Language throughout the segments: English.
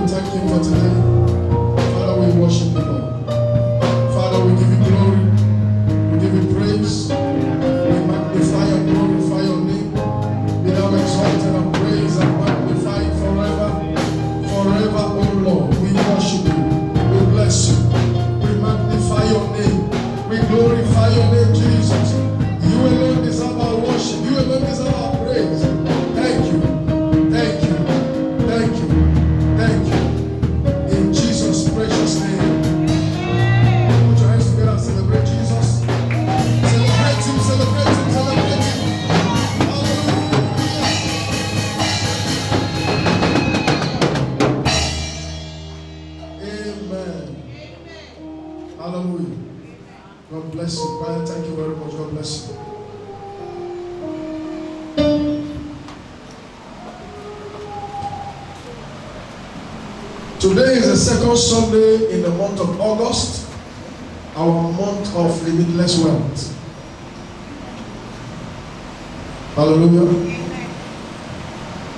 thank you for today. Father, we worship you, Lord. Father, we give you glory. We give you praise. We magnify and glorify your name. Be thou exalted and praised and magnified forever. Forever, O Lord. We worship you. We bless you. We magnify your name. We glorify your name, Jesus. You alone deserve our worship. You alone deserve our praise. Thank you. Thank you. Thank you. Thank you. In Jesus' precious name. Put your hands together and celebrate Jesus. Celebrate him, celebrate him, celebrate him. Hallelujah. Amen. Hallelujah. God bless you. Brian, thank you very much. God bless you. Today is the second Sunday in the month of August, our month of limitless wealth. Hallelujah.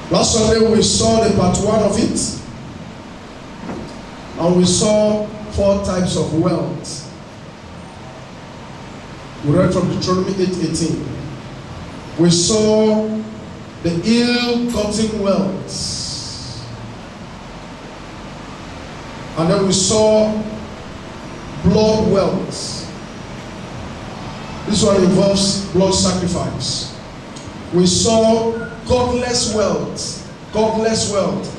Last Sunday we saw the part 1 of it, and we saw 4 types of wealth. We read from Deuteronomy 8:18. We saw the ill-gotten wealth. And then we saw blood wealth. This one involves blood sacrifice. We saw godless wealth. Godless wealth.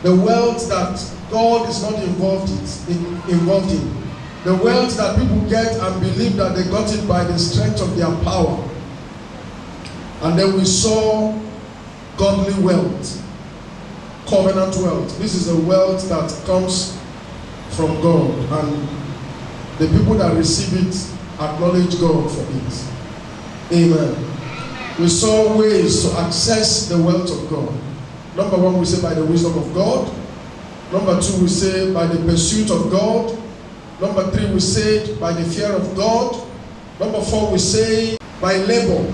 The wealth that God is not involved in. The wealth that people get and believe that they got it by the strength of their power. And then we saw godly wealth. Covenant wealth. This is the wealth that comes from God, and the people that receive it acknowledge God for it. Amen. We saw ways to access the wealth of God. Number 1, we say by the wisdom of God. Number 2, we say by the pursuit of God. Number 3, we say by the fear of God. Number 4, we say by labor.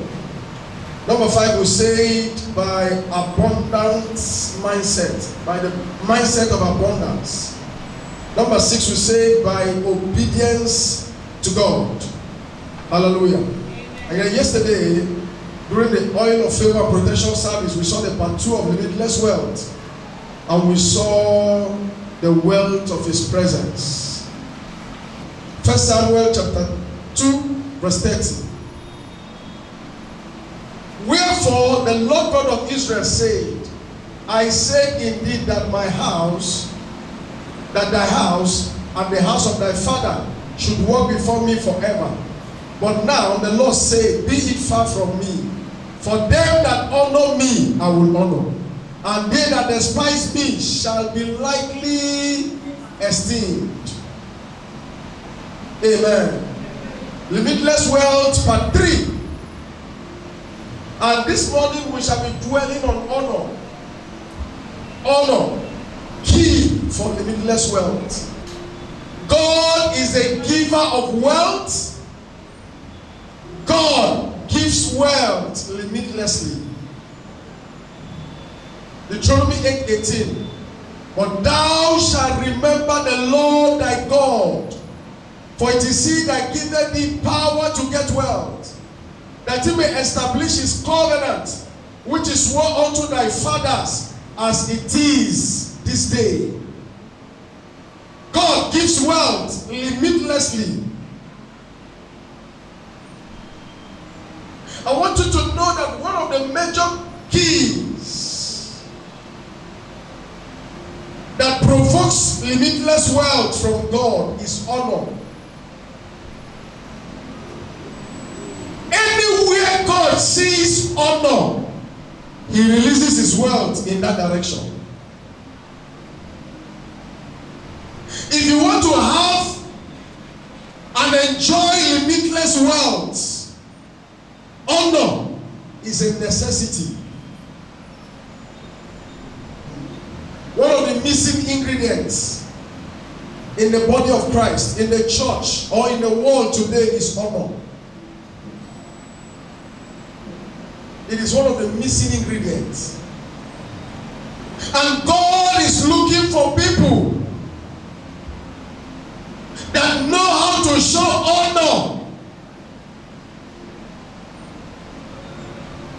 Number 5, we say by abundance mindset, by the mindset of abundance. Number 6, we say by obedience to God. Hallelujah. And then yesterday, during the oil of favor protection service, we saw the part 2 of limitless wealth. And we saw the wealth of his presence. 1 Samuel chapter 2, verse 30. Wherefore the Lord God of Israel said, I said indeed that thy house and the house of thy father should walk before me forever. But now the Lord said, be it far from me. For them that honor me I will honor, and they that despise me shall be lightly esteemed. Amen. Limitless wealth, part 3. And this morning we shall be dwelling on honor. Honor, key for limitless wealth. God is a giver of wealth. God gives wealth limitlessly. Deuteronomy 8:18. But thou shalt remember the Lord thy God, for it is he that giveth thee power to get wealth, that he may establish his covenant, which is sworn unto thy fathers, as it is this day. God gives wealth limitlessly. I want you to know that one of the major keys that provokes limitless wealth from God is honor. Anywhere God sees honor, he releases his wealth in that direction. If you want to have and enjoy limitless wealth, honor is a necessity. One of the missing ingredients in the body of Christ, in the church, or in the world today is honor. It is one of the missing ingredients. And God is looking for people show honor,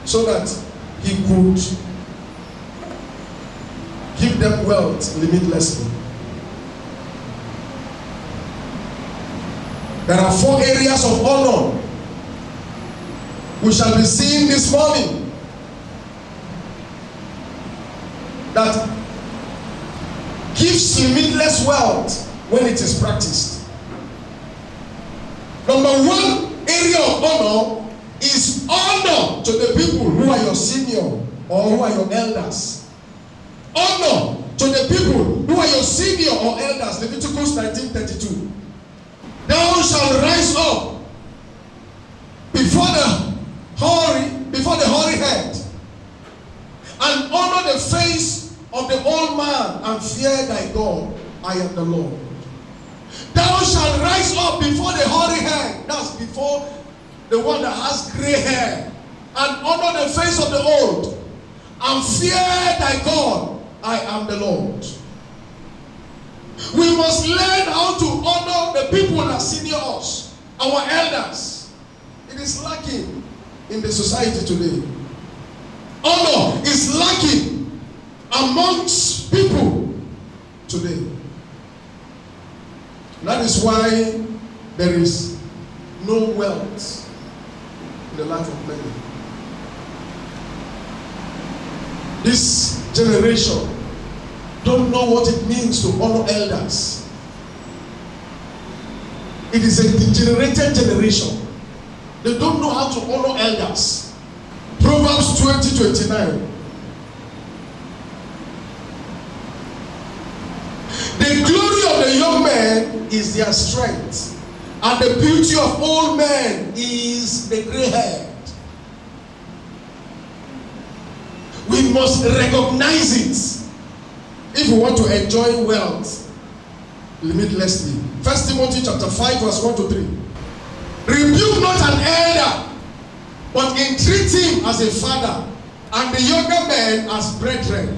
so that he could give them wealth limitlessly. There are 4 areas of honor we shall be seeing this morning that gives limitless wealth when it is practiced. Number 1 area of honor is honor to the people who are your senior or who are your elders. Honor to the people who are your senior or elders. Leviticus 19:32. Thou shalt rise up before the hoary head, and honor the face of the old man, and fear thy God. I am the Lord. Thou shalt rise up before the hoary head. That's before the one that has gray hair, and honor the face of the old, and fear thy God. I am the Lord. We must learn how to honor the people that senior us, our elders. It is lacking in the society today. Honor is lacking amongst people today. That is why there is no wealth in the life of many. This generation don't know what it means to honor elders. It is a degenerated generation. They don't know how to honor elders. Proverbs 20:29. The glory of the young man is their strength, and the beauty of old men is the gray hair. We must recognize it if we want to enjoy wealth limitlessly. 1 Timothy chapter 5 verse 1-3. Rebuke not an elder, but entreat him as a father, and the younger men as brethren.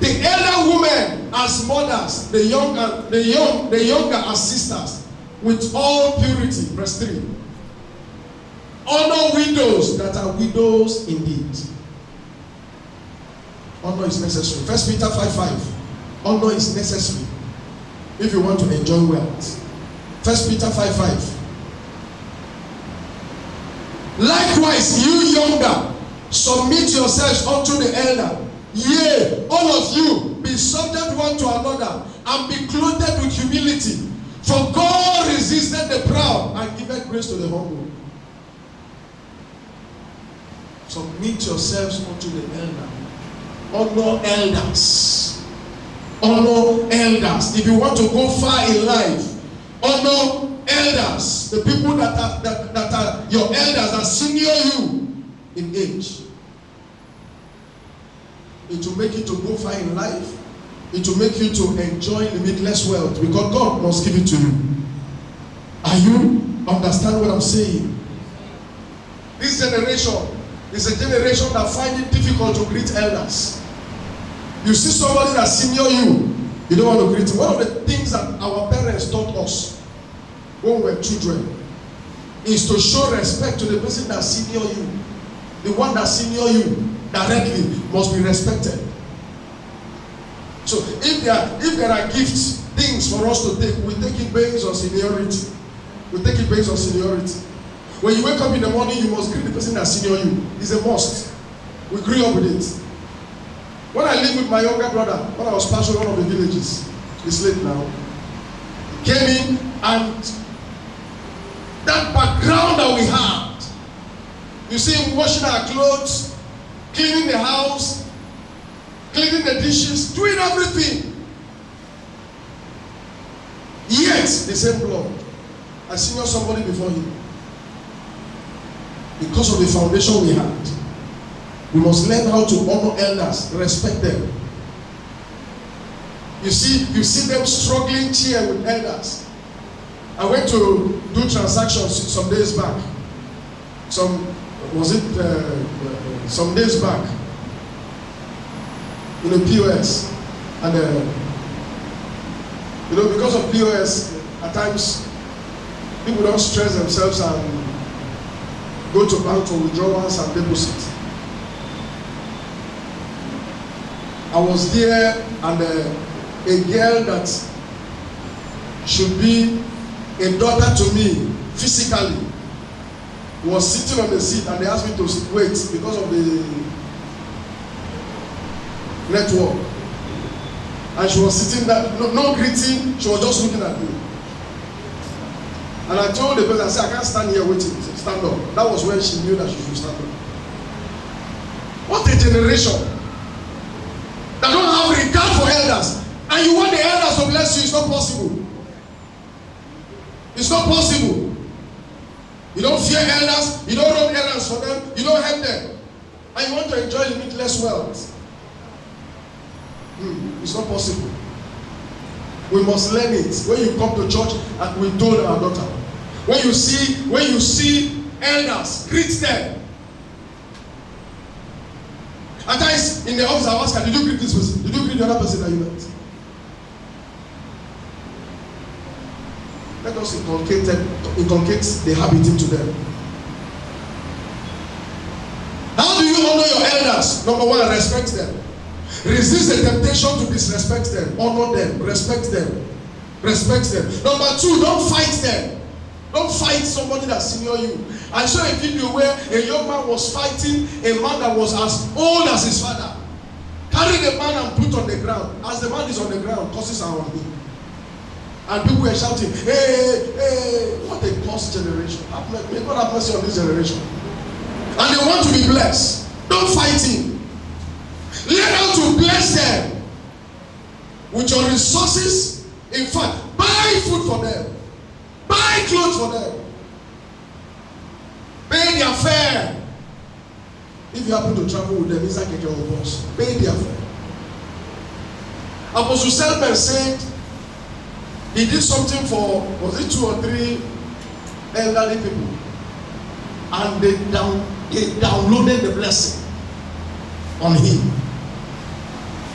The elder women as mothers, the younger as sisters, with all purity. Verse 3. Honor widows that are widows indeed. Honor is necessary. 1 Peter 5:5. Honor is necessary if you want to enjoy wealth. 1 Peter 5:5. Likewise, you younger, submit yourselves unto the elder. Yea, all of you, be subject one to another, and be clothed with humility. For God resisted the proud and giveth grace to the humble. Submit yourselves unto the elder. Honor elders. Honor elders. If you want to go far in life, honor elders. The people that are your elders that senior you in age. It will make you to go far in life. It will make you to enjoy limitless wealth, because God must give it to you. Are you understand what I'm saying? This generation is a generation that finds it difficult to greet elders. You see somebody that senior you, you don't want to greet him. One of the things that our parents taught us when we were children is to show respect to the person that senior you. The one that senior you directly must be respected. So if there are gifts, things for us to take, we take it based on seniority. We take it based on seniority. When you wake up in the morning, you must greet the person that senior you. It's a must. We grew up with it. When I lived with my younger brother, when I was pastoring one of the villages, it's late now, he came in, and that background that we had, you see him washing our clothes, cleaning the house, cleaning the dishes, doing everything. Yet, the same blood. I senior somebody before him. Because of the foundation we had. We must learn how to honor elders, respect them. You see them struggling here with elders. I went to do transactions some days back. Some days back in the POS, and because of POS, At times, people don't stress themselves and go to bank for withdrawals and deposits. I was there, and a girl that should be a daughter to me physically was sitting on the seat, and they asked me to wait because of the network. And she was sitting there, no greeting, she was just looking at me. And I told the person, I said, I can't stand here waiting. She said, stand up. That was when she knew that she should stand up. What a generation that don't have regard for elders. And you want the elders to bless you, it's not possible. It's not possible. You don't fear elders, you don't run errands for them, you don't help them. And you want to enjoy limitless wealth. It's not possible. We must learn it. When you come to church, and we told our daughter, when you see elders, greet them. At times in the office, I ask her, did you greet this person? Did you greet the other person that you met? Let us inculcate the habit into them. How do you honor your elders? Number one, respect them. Resist the temptation to disrespect them. Honor them. Respect them. Respect them. Number two, don't fight them. Don't fight somebody that's senior you. I saw a video where a young man was fighting a man that was as old as his father. Carry the man and put on the ground. As the man is on the ground, curses are on him. And people were shouting, hey, hey, what a cursed generation. May God have mercy on this generation. And they want to be blessed. Don't fight him. Learn how to bless them with your resources. In fact, buy food for them. Buy clothes for them. Pay their fare. If you happen to travel with them, it's like a girl boss. Pay their fare. Apostle Selman said he did something for, was it 2 or 3 elderly people? And they downloaded the blessing on him.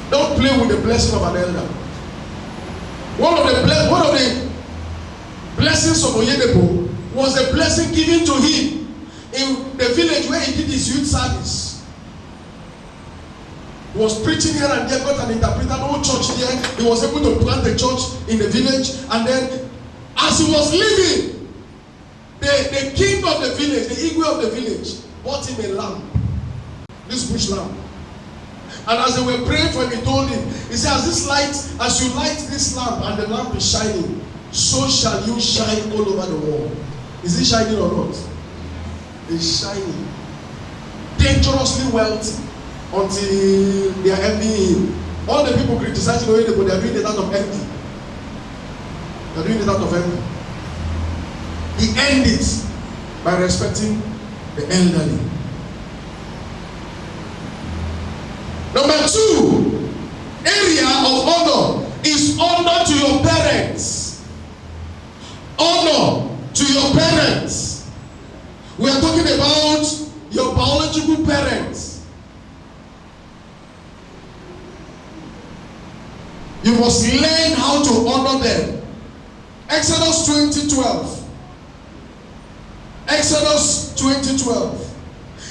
Don't play with the blessing of an elder. One of the blessings of Oyedepo was a blessing given to him in the village where he did his youth service. He was preaching here and there, got an interpreter, no church there. He was able to plant a church in the village, and then as he was leaving, the king of the village, the Igwe of the village, bought him a lamp, this bush lamp. And as they were praying for him, he told him, he said, as you light this lamp and the lamp is shining, so shall you shine all over the world. Is it shining or not? It's shining. Dangerously wealthy until they are envying him. All the people criticizing him, but they are doing it out of envy. They are doing it out of envy. He ended it by respecting the elderly. Number 2 area of honor is honor to your parents. Honor to your parents. We are talking about your biological parents. You must learn how to honor them. Exodus 20:12. Exodus 20:12.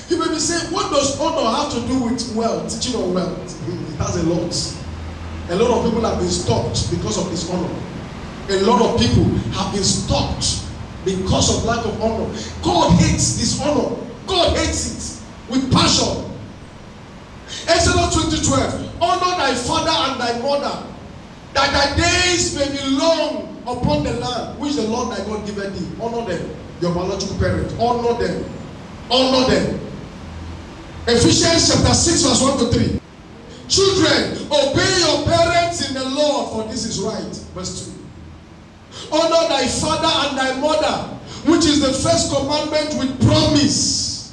You may be saying, what does honor have to do with wealth, teaching on wealth? It has a lot. A lot of people have been stopped because of dishonor. A lot of people have been stopped because of lack of honor. God hates dishonor. God hates it with passion. Exodus 20:12. Honor thy father and thy mother, that thy days may be long upon the land which the Lord thy God giveth thee. Honor them, your biological parents. Honor them. Honor them. Ephesians chapter 6 verse 1-3. Children, obey your parents in the Lord, for this is right. Verse 2. Honor thy father and thy mother, which is the first commandment with promise,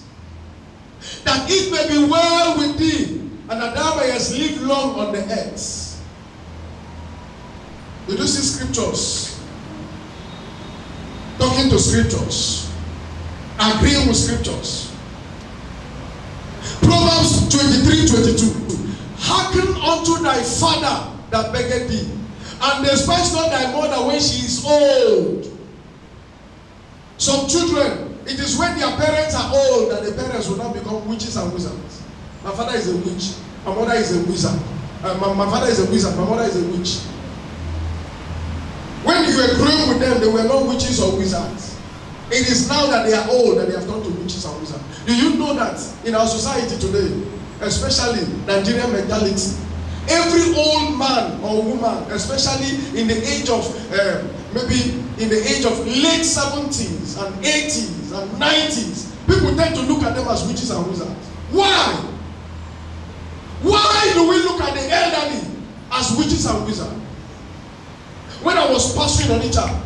that it may be well with thee, and that thou mayest live long on the earth. Did you see scriptures? Talking to scriptures. Agreeing with scriptures. Proverbs 23:22. Hearken unto thy father that beggeth thee, And despise not thy mother when she is old. Some children, it is when their parents are old that the parents will not become witches and wizards. My father is a witch. My mother is a wizard. My father is a wizard. My mother is a witch. When you were growing with them, they were not witches or wizards. It is now that they are old that they have turned to witches and wizards. Do you know that in our society today, especially Nigerian mentality, every old man or woman, especially in the age of maybe in the age of late 70s and 80s and 90s, people tend to look at them as witches and wizards. Why? Why do we look at the elderly as witches and wizards? When I was pastoring Onitsha,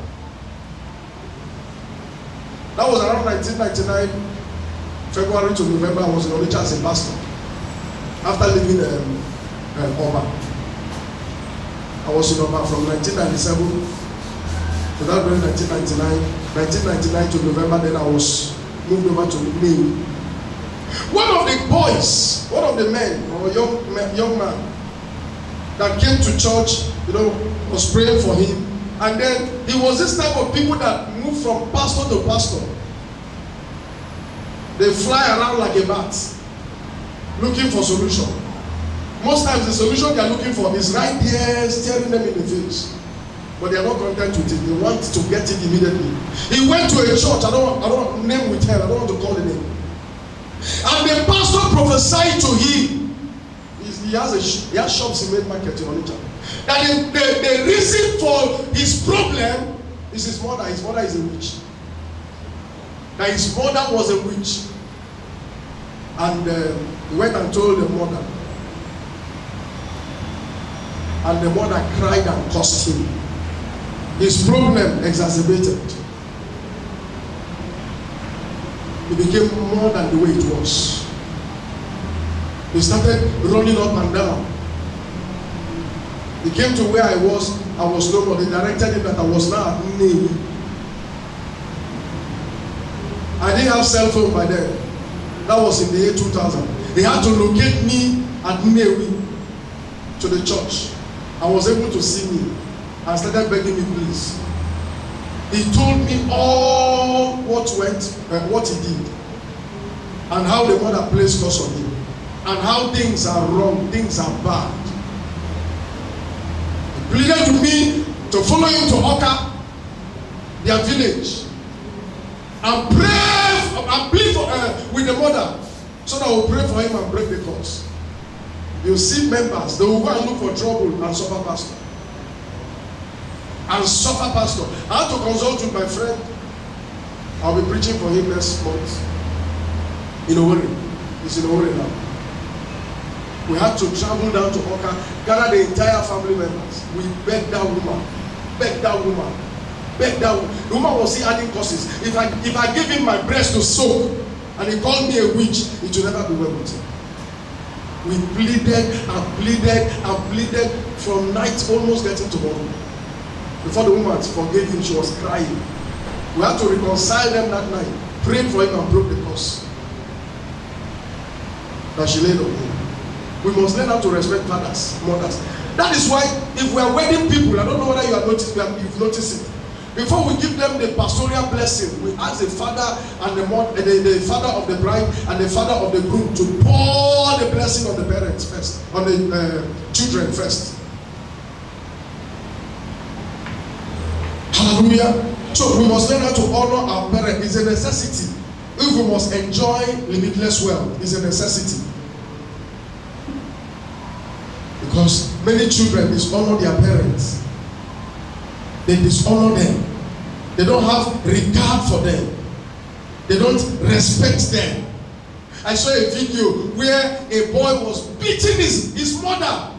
that was around 1999, February to November, I was in Onitsha as a pastor. After leaving Oba, I was in Oba from 1997 to that when 1999 to November. Then I was moved over to Nnewi. One of the boys, one of the men or young man that came to church, was praying for him, and then he was this type of people that move from pastor to pastor. They fly around like a bat, looking for solution. Most times the solution they are looking for is right there, staring them in the face. But they are not content with it. They want to get it immediately. He went to a church. I don't want name with hell. I don't want to call the name. And the pastor prophesied to him. He has shops in main market in Onitsha. That the reason for his problem is his mother. His mother is a witch. That his mother was a witch. And he went and told the mother. And the mother cried and cursed him. His problem exacerbated. It became more than the way it was. He started running up and down. He came to where I was no more. They directed him that I was now at Nnewi. I didn't have cell phone by then. That was in the year 2000. They had to locate me at Nnewi to the church. I was able to see me and started begging me, please. He told me all what he did, and how the mother placed curse on him, and how things are wrong, things are bad. He pleaded to me to follow him to Oka, their village, and pray and plead with the mother, so that I will pray for him and break the curse. You see members, they will go and look for trouble and suffer pastor. I had to consult with my friend. I'll be preaching for him next month in Owerri. He's in Owerri now. We had to travel down to Oka, gather the entire family members. We begged that woman. The woman was still adding curses. If I give him my breast to soak and he called me a witch, it will never be well with him. We pleaded from night almost getting to morning. Before the woman forgave him, she was crying. We had to reconcile them that night, prayed for him and broke the curse that she laid on him. We must learn how to respect fathers, mothers. That is why if we are wedding people, I don't know whether you've noticed it. Before we give them the pastoral blessing, we ask the father and the father of the bride and the father of the groom to pour the blessing on the parents first, on the children first. Hallelujah. So we must learn how to honor our parents. It's a necessity. If we must enjoy limitless wealth, it's a necessity. Because many children dishonor their parents. They dishonor them. They don't have regard for them. They don't respect them. I saw a video where a boy was beating his mother.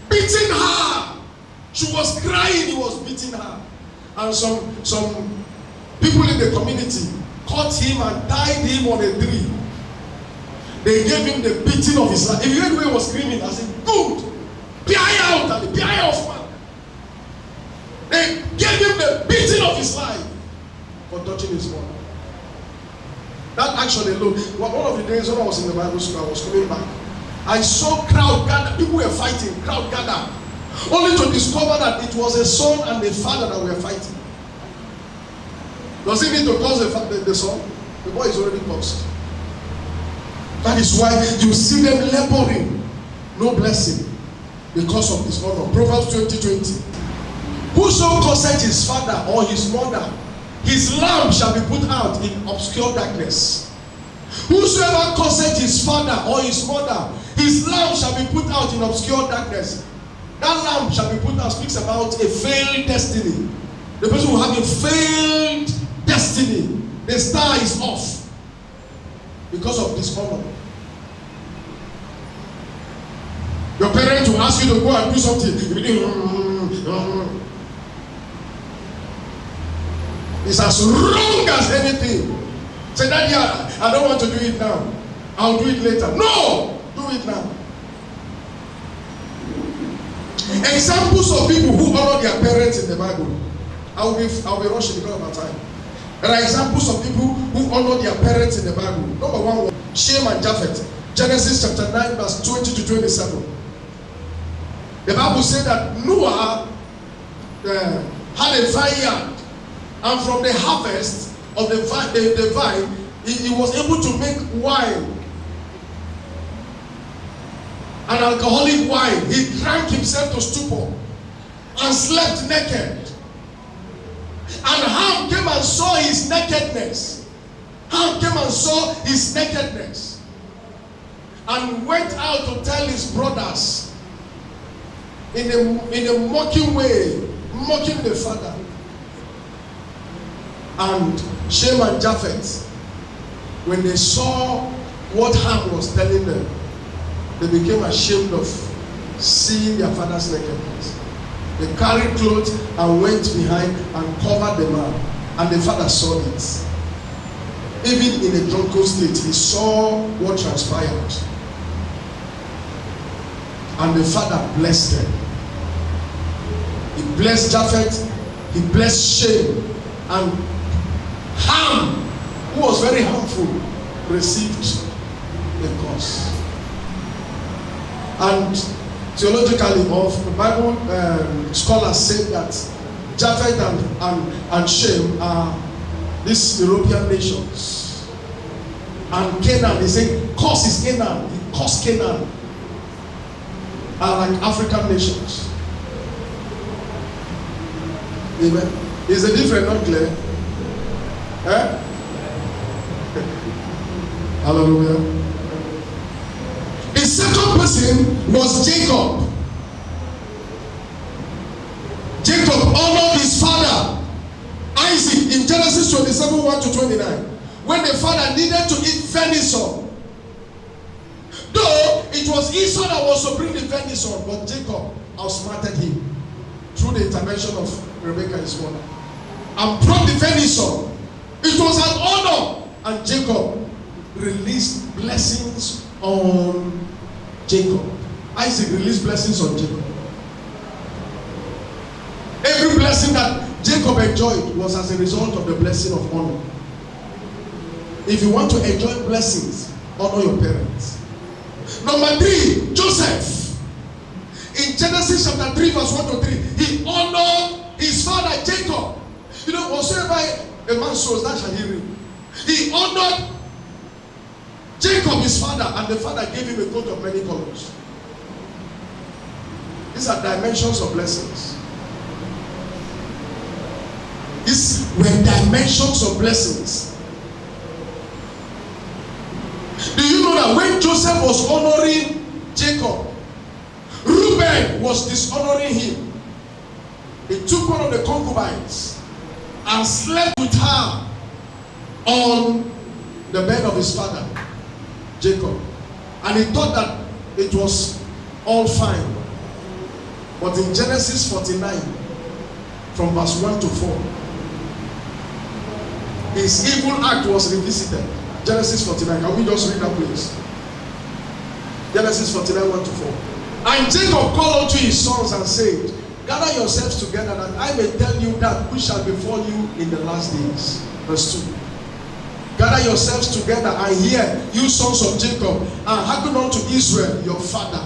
Beating her. She was crying, he was beating her. And some people in the community caught him and tied him on a tree. They gave him the beating of his life. If you heard where he was screaming, I said, good. Pie out, and the pie off, man. They gave him the beating of his life for touching his mother. That actually, look, one of the days when I was in the Bible school, I was coming back. I saw crowd gather, people were fighting, crowd gather. only to discover that it was a son and a father that were fighting. Does he need to curse the son? The boy is already cursed. That is why you see them laboring, no blessing, because of dishonor. Proverbs 20:20. Whoso curseth his father or his mother, his lamp shall be put out in obscure darkness. Whosoever curseth his father or his mother, his lamp shall be put out in obscure darkness. That lamp shall be put out speaks about a failed destiny. The person will have a failed destiny. The star is off because of dishonor. Your parents will ask you to go and do something. It's as wrong as anything. Say, Daddy, I don't want to do it now. I'll do it later. No! Do it now. Examples of people who honor their parents in the Bible. I'll be rushing because of my time. There are examples of people who honor their parents in the Bible. Number one was Shem and Japheth. Genesis chapter 9 verse 20 to 27. The Bible said that Noah had a vineyard, and from the harvest of the vine, he was able to make wine, an alcoholic wine. He drank himself to stupor and slept naked. And Ham came and saw his nakedness. Ham came and saw his nakedness and went out to tell his brothers in a mocking way, mocking the father. And Shem and Japheth, when they saw what Ham was telling them, they became ashamed of seeing their father's nakedness. They carried clothes and went behind and covered the man. And the father saw it. Even in a drunken state, he saw what transpired. And the father blessed them. He blessed Japheth, he blessed Shem, and Ham, who was very harmful, received the curse. And theologically, the Bible scholars say that Japheth and Shem are these European nations. And Canaan, they say, curse is Canaan. He cursed Canaan. Are like African nations. Amen. Is the difference not clear? Eh? Hallelujah. The second person was Jacob. Jacob honored his father Isaac in Genesis 27, 1 to 29. When the father needed to eat venison. Though it was Esau that was to bring the venison, but Jacob outsmarted him through the intervention of Rebekah, his mother, and brought the venison. It was an honor, and Jacob released blessings on Jacob. Isaac released blessings on Jacob. Every blessing that Jacob enjoyed was as a result of the blessing of honor. If you want to enjoy blessings, honor your parents. Number 3, Joseph. In Genesis chapter 3 verse 1 to 3, he honored his father Jacob. You know, whatsoever a man sows, that shall he reap. He honored Jacob, his father, and the father gave him a coat of many colors. These are dimensions of blessings. These were dimensions of blessings. Do you know that when Joseph was honoring Jacob, Reuben was dishonoring him? He took one of the concubines and slept with her on the bed of his father, Jacob. And he thought that it was all fine. But in Genesis 49, from verse 1 to 4, his evil act was revisited. Genesis 49. Can we just read that, please? Genesis 49, 1 to 4. And Jacob called unto his sons and said, gather yourselves together that I may tell you that which shall befall you in the last days. Verse 2. Gather yourselves together and hear, you sons of Jacob, and hearken unto Israel, your father.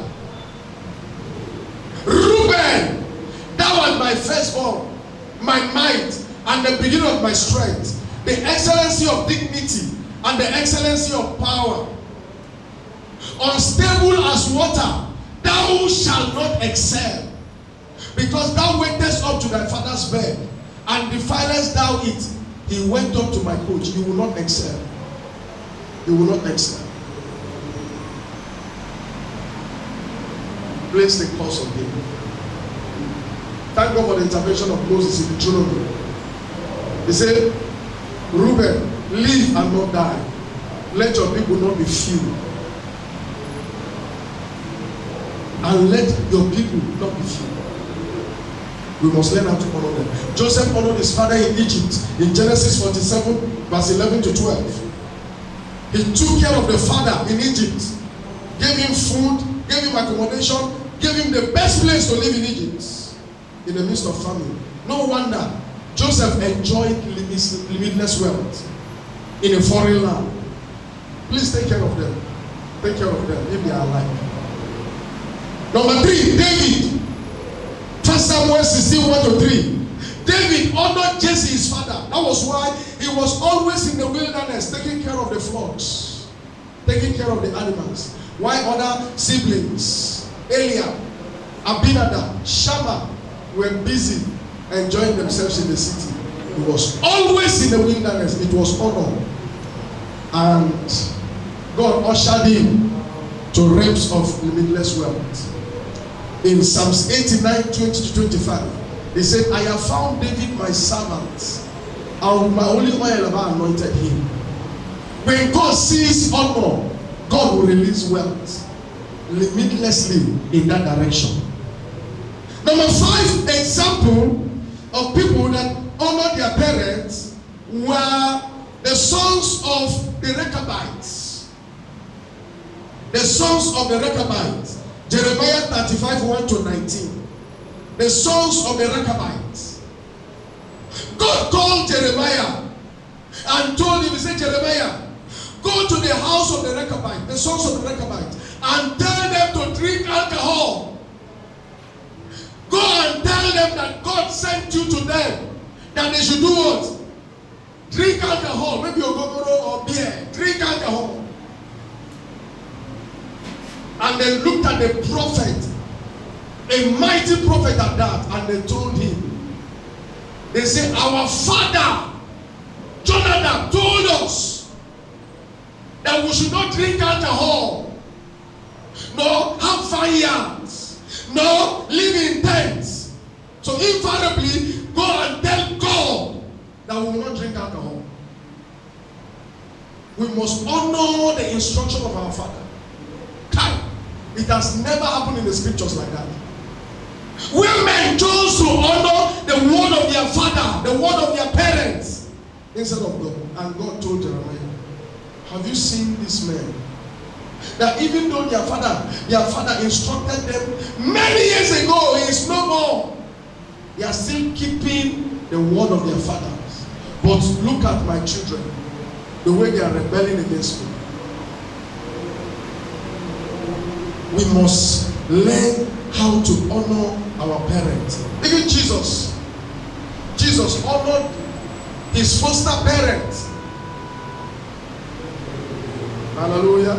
Reuben my firstborn, my might, and the beginning of my strength, the excellency of dignity, and the excellency of power. Unstable as water, thou shalt not excel, because thou waitest up to thy father's bed, and defilest thou it. He went up to my coach. You will not excel. You will not excel. Place the cause of him. Thank God for the intervention of Moses in Deuteronomy. He said, Reuben, live and not die. Let your people not be few. And let your people not be few. We must learn how to honor them. Joseph honored his father in Egypt in Genesis 47, verse 11 to 12. He took care of the father in Egypt, gave him food, gave him accommodation, gave him the best place to live in Egypt in the midst of famine. No wonder Joseph enjoyed limitless wealth in a foreign land. Please take care of them. Take care of them if they are alive. Number 3, David. 1 Samuel 16, 1 to 3. David honored Jesse, his father. That was why he was always in the wilderness, taking care of the flocks, taking care of the animals. Why other siblings, Eliab, Abinadab, Shammah, were busy enjoying themselves in the city. He was always in the wilderness. It was honor. And God ushered him to realms of limitless wealth. In Psalms 89, 20 to 25, he said, I have found David my servant, and with my holy oil have I anointed him. When God sees honor, God will release wealth limitlessly in that direction. Number 5 example of people that honor their parents were the sons of the Rechabites. The sons of the Rechabites. Jeremiah 35, 1 to 19. The sons of the Rechabites. God called Jeremiah and told him, he said, Jeremiah, go to the house of the Rechabites, the sons of the Rechabites, and tell them to drink alcohol. Go and tell them that God sent you to them, that they should do what? Drink alcohol, maybe ogogoro or beer. Drink alcohol. And they looked at the prophet, a mighty prophet at that, and they told him, they said, our father Jonathan told us that we should not drink alcohol, nor have vineyards, nor live in tents. So invariably, go and tell God that we will not drink alcohol. We must honor the instruction of our father. It has never happened in the scriptures like that. Women chose to honor the word of their father, the word of their parents, instead of God. And God told Jeremiah, have you seen this man? That even though their father instructed them many years ago, he is no more. They are still keeping the word of their fathers. But look at my children, the way they are rebelling against me. We must learn how to honor our parents. Even Jesus honored his foster parents. Hallelujah.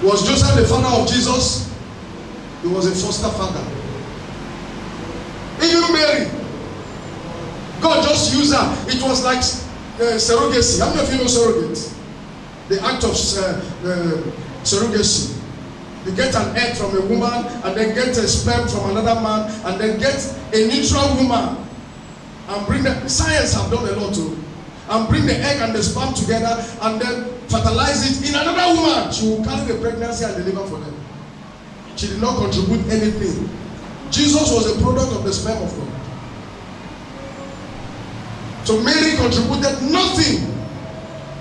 Was Joseph the father of Jesus? He was a foster father. Even Mary, God just used her. It was like surrogacy. How many of you know surrogacy? The act of surrogacy. You get an egg from a woman, and then get a sperm from another man, and then get a neutral woman, and bring the science have done a lot too, and bring the egg and the sperm together, and then fertilize it in another woman. She will carry the pregnancy and deliver for them. She did not contribute anything. Jesus was a product of the sperm of God. So Mary contributed nothing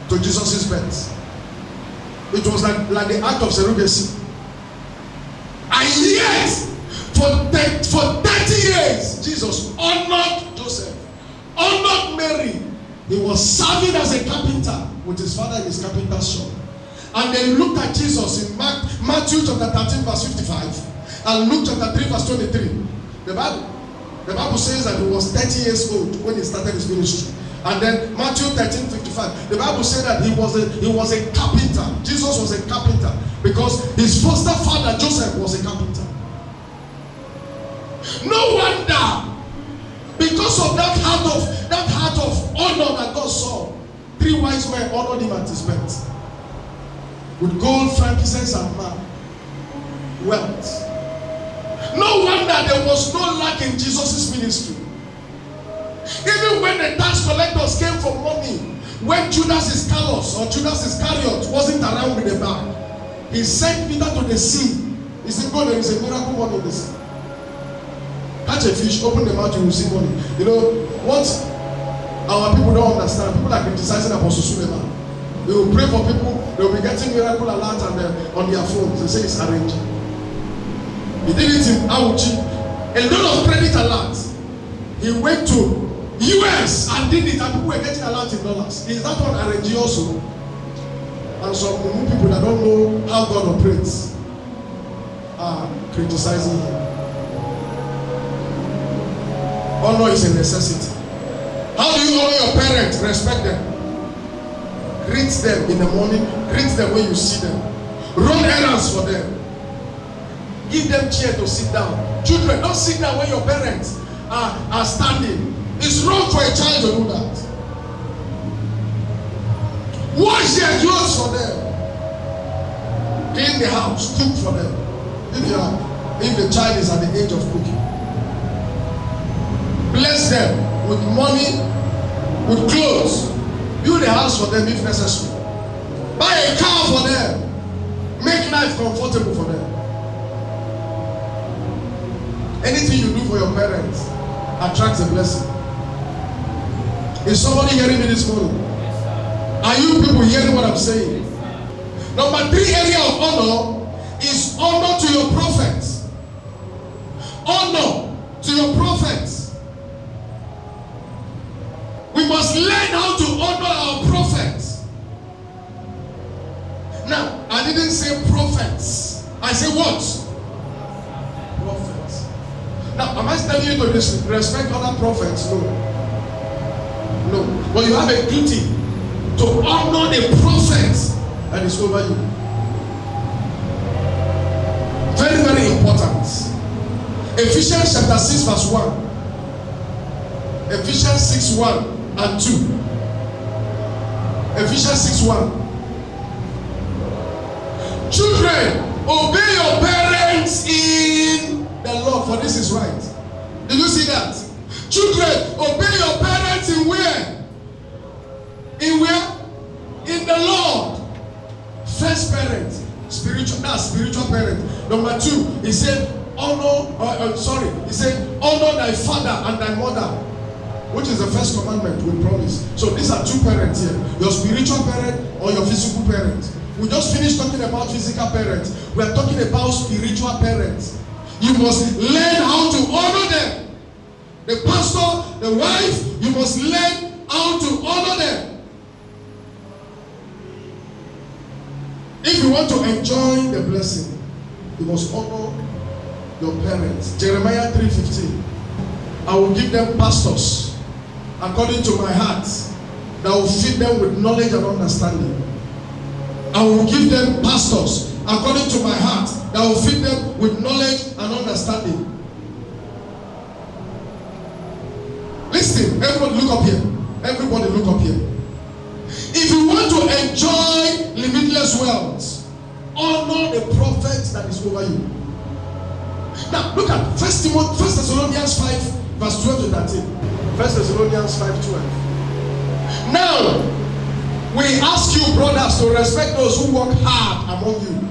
to Jesus' birth. It was like the act of surrogacy. And yet, for 30 years, Jesus honored Joseph, honored Mary. He was serving as a carpenter with his father in his carpenter's shop. And they looked at Jesus in Matthew chapter 13, verse 55. And Luke chapter 3 verse 23. The Bible says that he was 30 years old when he started his ministry. And then Matthew 13:55. The Bible said that he was a carpenter. Jesus was a carpenter because his foster father Joseph was a carpenter. No wonder, because of that heart of honor that God saw, 3 wise men honored him at his birth with gold, frankincense, and myrrh, wealth. No wonder there was no lack in Jesus' ministry. Even when the tax collectors came for money, when Judas Iscariot wasn't around with the bag, he sent Peter to the sea. He said, "God, there is a miracle money in the sea. Catch a fish, open the mouth, you will see money." You know what our people don't understand? People are criticizing Apostle Suleiman. They will pray for people, they will be getting miracle alerts on their phones. They say it's arranged. He did it in Auchi. A lot of credit alerts. He went to US and did it, and people were getting alerts in dollars. Is that one arranged also? And some people that don't know how God operates are criticizing him. Honor is a necessity. How do you honor your parents? Respect them. Greet them in the morning. Greet them when you see them. Run errands for them. Give them chair to sit down. Children, don't sit down when your parents are standing. It's wrong for a child to do that. Wash their clothes for them. Clean the house. Cook for them. If the child is at the age of cooking. Bless them with money, with clothes. Build a house for them if necessary. Buy a car for them. Make life comfortable for them. Anything you do for your parents attracts a blessing. Is somebody hearing me this morning? Are you people hearing what I'm saying? Number 3 area of honor is honor to your prophets. Honor to your prophets. We must learn how to honor our prophets. Now, I didn't say prophets. I say what? Prophets. Now, am I telling you to respect other prophets? No. But you have a duty to honor the prophets that is over you. Very, very important. Ephesians chapter 6 verse 1. Ephesians 6:1 and 2. Ephesians 6:1. Children, obey your parents in the Lord, for this is right. Did you see that? Children, obey your parents in where? In where? In the Lord. First parent, spiritual parent. Number 2, he said, honor thy father and thy mother, which is the first commandment we promise. So these are 2 parents here, your spiritual parent or your physical parent. We just finished talking about physical parents. We are talking about spiritual parents. You must learn how to honor them. The pastor, the wife, you must learn how to honor them. If you want to enjoy the blessing, you must honor your parents. Jeremiah 3:15. I will give them pastors according to my heart that will feed them with knowledge and understanding. I will give them pastors according to my heart that will feed them with knowledge and understanding. Listen, everybody look up here. Everybody look up here. If you want to enjoy limitless wealth, honor the prophet that is over you. Now look at 1 Thessalonians 5 verse 12 to 13. 1 Thessalonians 5:12. Now we ask you, brothers, to respect those who work hard among you,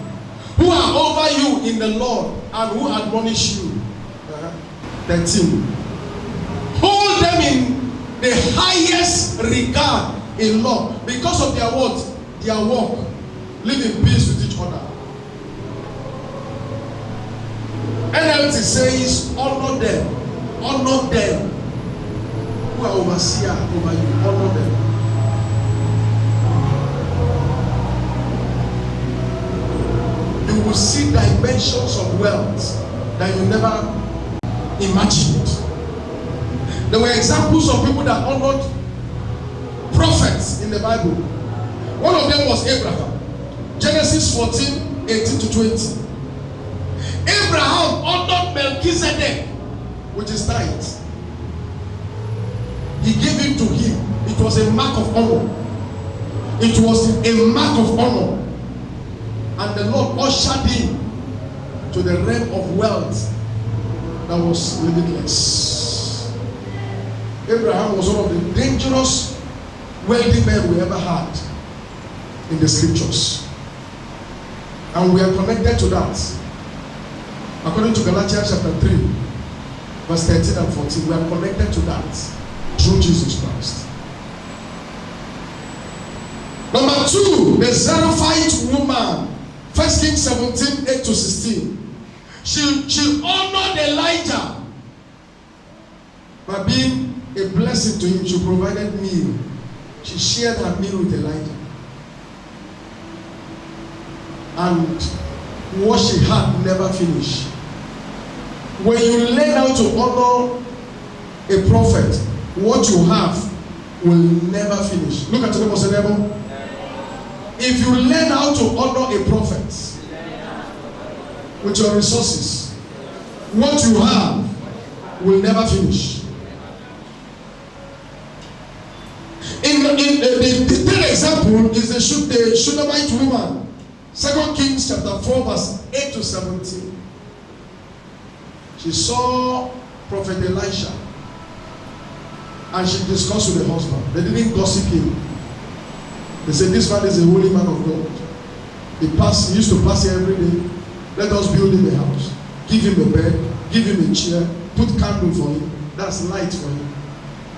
who are over you in the Lord, and who admonish you. 13. Hold them in the highest regard in love because of their what? Their work. Live in peace with each other. NLT says, honor them. Honor them. Who are overseer over you? Honor them. You will see dimensions of wealth that you never imagined. There were examples of people that honored prophets in the Bible. One of them was Abraham. Genesis 14, 18 to 20. Abraham honored Melchizedek with his tithe. He gave it to him. It was a mark of honor. It was a mark of honor. And the Lord ushered him to the realm of wealth that was limitless. Abraham was one of the dangerous, wealthy men we ever had in the scriptures. And we are connected to that. According to Galatians chapter 3, verse 13 and 14, we are connected to that through Jesus Christ. Number 2, the Zarephath woman. 1 Kings 17, 8 to 16. She honored Elijah by being a blessing to him. She provided meal. She shared her meal with Elijah. And what she had never finished. When you learn how to honor a prophet, what you have will never finish. Look at the neighbor, say neighbor. If you learn how to honor a prophet with your resources, what you have will never finish. The third example is the Shunammite woman. 2 Kings chapter 4, verse 8 to 17. She saw Prophet Elisha and she discussed with her husband. They didn't gossip him. They said, this man is a holy man of God. He used to pass here every day. Let us build him a house. Give him a bed. Give him a chair. Put candle for him. That's light for him.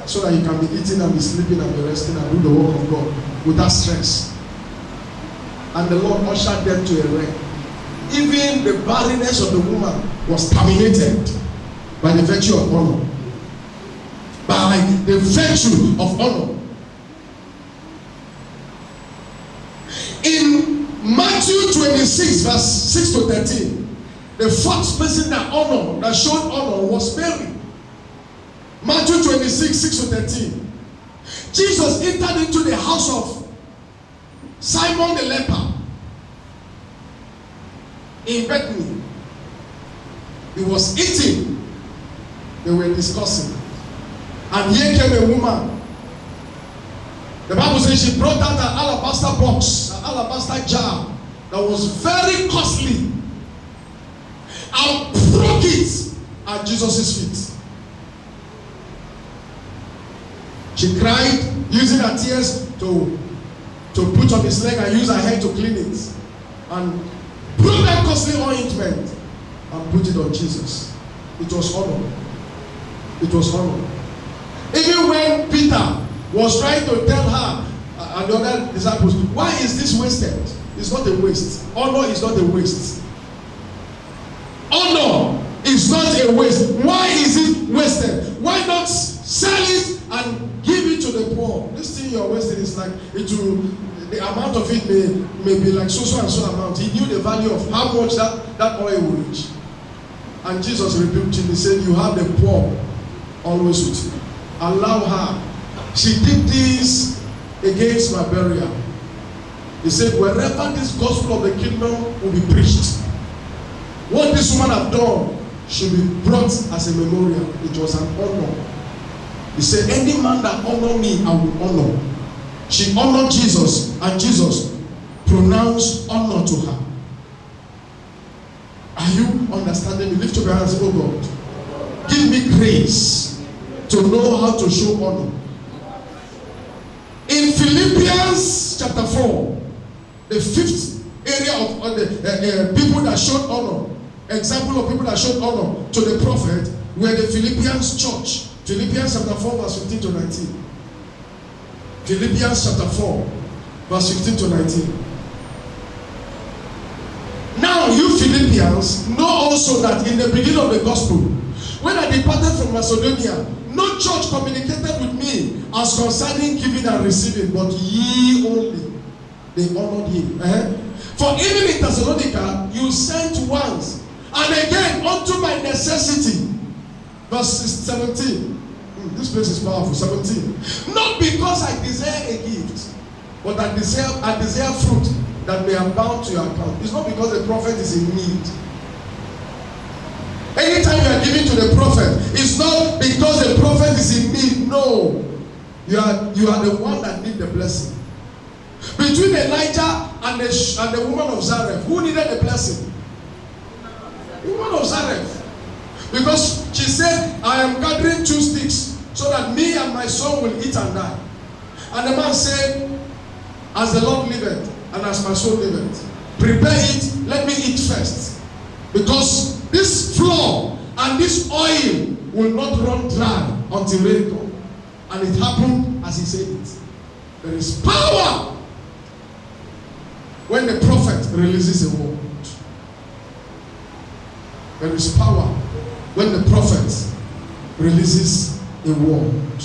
So that he can be eating and be sleeping and be resting and do the work of God without stress. And the Lord ushered them to a realm. Even the barrenness of the woman was terminated by the virtue of honor. By the virtue of honor. In Matthew 26, verse 6 to 13, the fourth person that showed honor was Mary. Matthew 26, 6 to 13. Jesus entered into the house of Simon the leper in Bethany. He was eating. They were discussing. And here came a woman. The Bible says she brought out an alabaster box, an alabaster jar that was very costly, and broke it at Jesus' feet. She cried, using her tears to put on his leg and use her hair to clean it, and broke that costly ointment and put it on Jesus. It was honor. It was honor. Even when Peter was trying to tell her and the other disciples, why is this wasted? It's not a waste. Honor is not a waste. Honor is not a waste. Why is it wasted? Why not sell it and give it to the poor? This thing you're wasting is like, the amount of it may be like so and so amount. He knew the value of how much that oil will reach. And Jesus rebuked him. He said, you have the poor always with you. Allow her. She did this against my burial. He said, wherever this gospel of the kingdom will be preached, what this woman have done should be brought as a memorial. It was an honor. He said, any man that honor me, I will honor. She honored Jesus, and Jesus pronounced honor to her. Are you understanding me? Lift up your hands, oh God. Give me grace to know how to show honor. In Philippians chapter 4, the fifth area of the people that showed honor, example of people that showed honor to the prophet, were the Philippians church. Philippians chapter 4, verse 15 to 19. Philippians chapter 4, verse 15 to 19. Now you Philippians know also that in the beginning of the gospel, when I departed from Macedonia, no church communicated with me as concerning giving and receiving, but ye only. They honored him. For even in Thessalonica, you sent once, And again, unto my necessity. Verse 17. This place is powerful. 17. Not because I desire a gift, but I desire fruit that may abound to your account. It's not because the prophet is in need. Anytime you are giving to the prophet, it's not because the prophet is in need. No. You are the one that need the blessing. Between Elijah and the woman of Zarephath, who needed the blessing? The woman of Zarephath. Because she said, I am gathering 2 sticks so that me and my son will eat and die. And the man said, as the Lord liveth and as my soul liveth, prepare it, let me eat first. Because this flour and this oil will not run dry until rain comes. And it happened as he said it. There is power when the prophet releases a word. There is power when the prophet releases a word.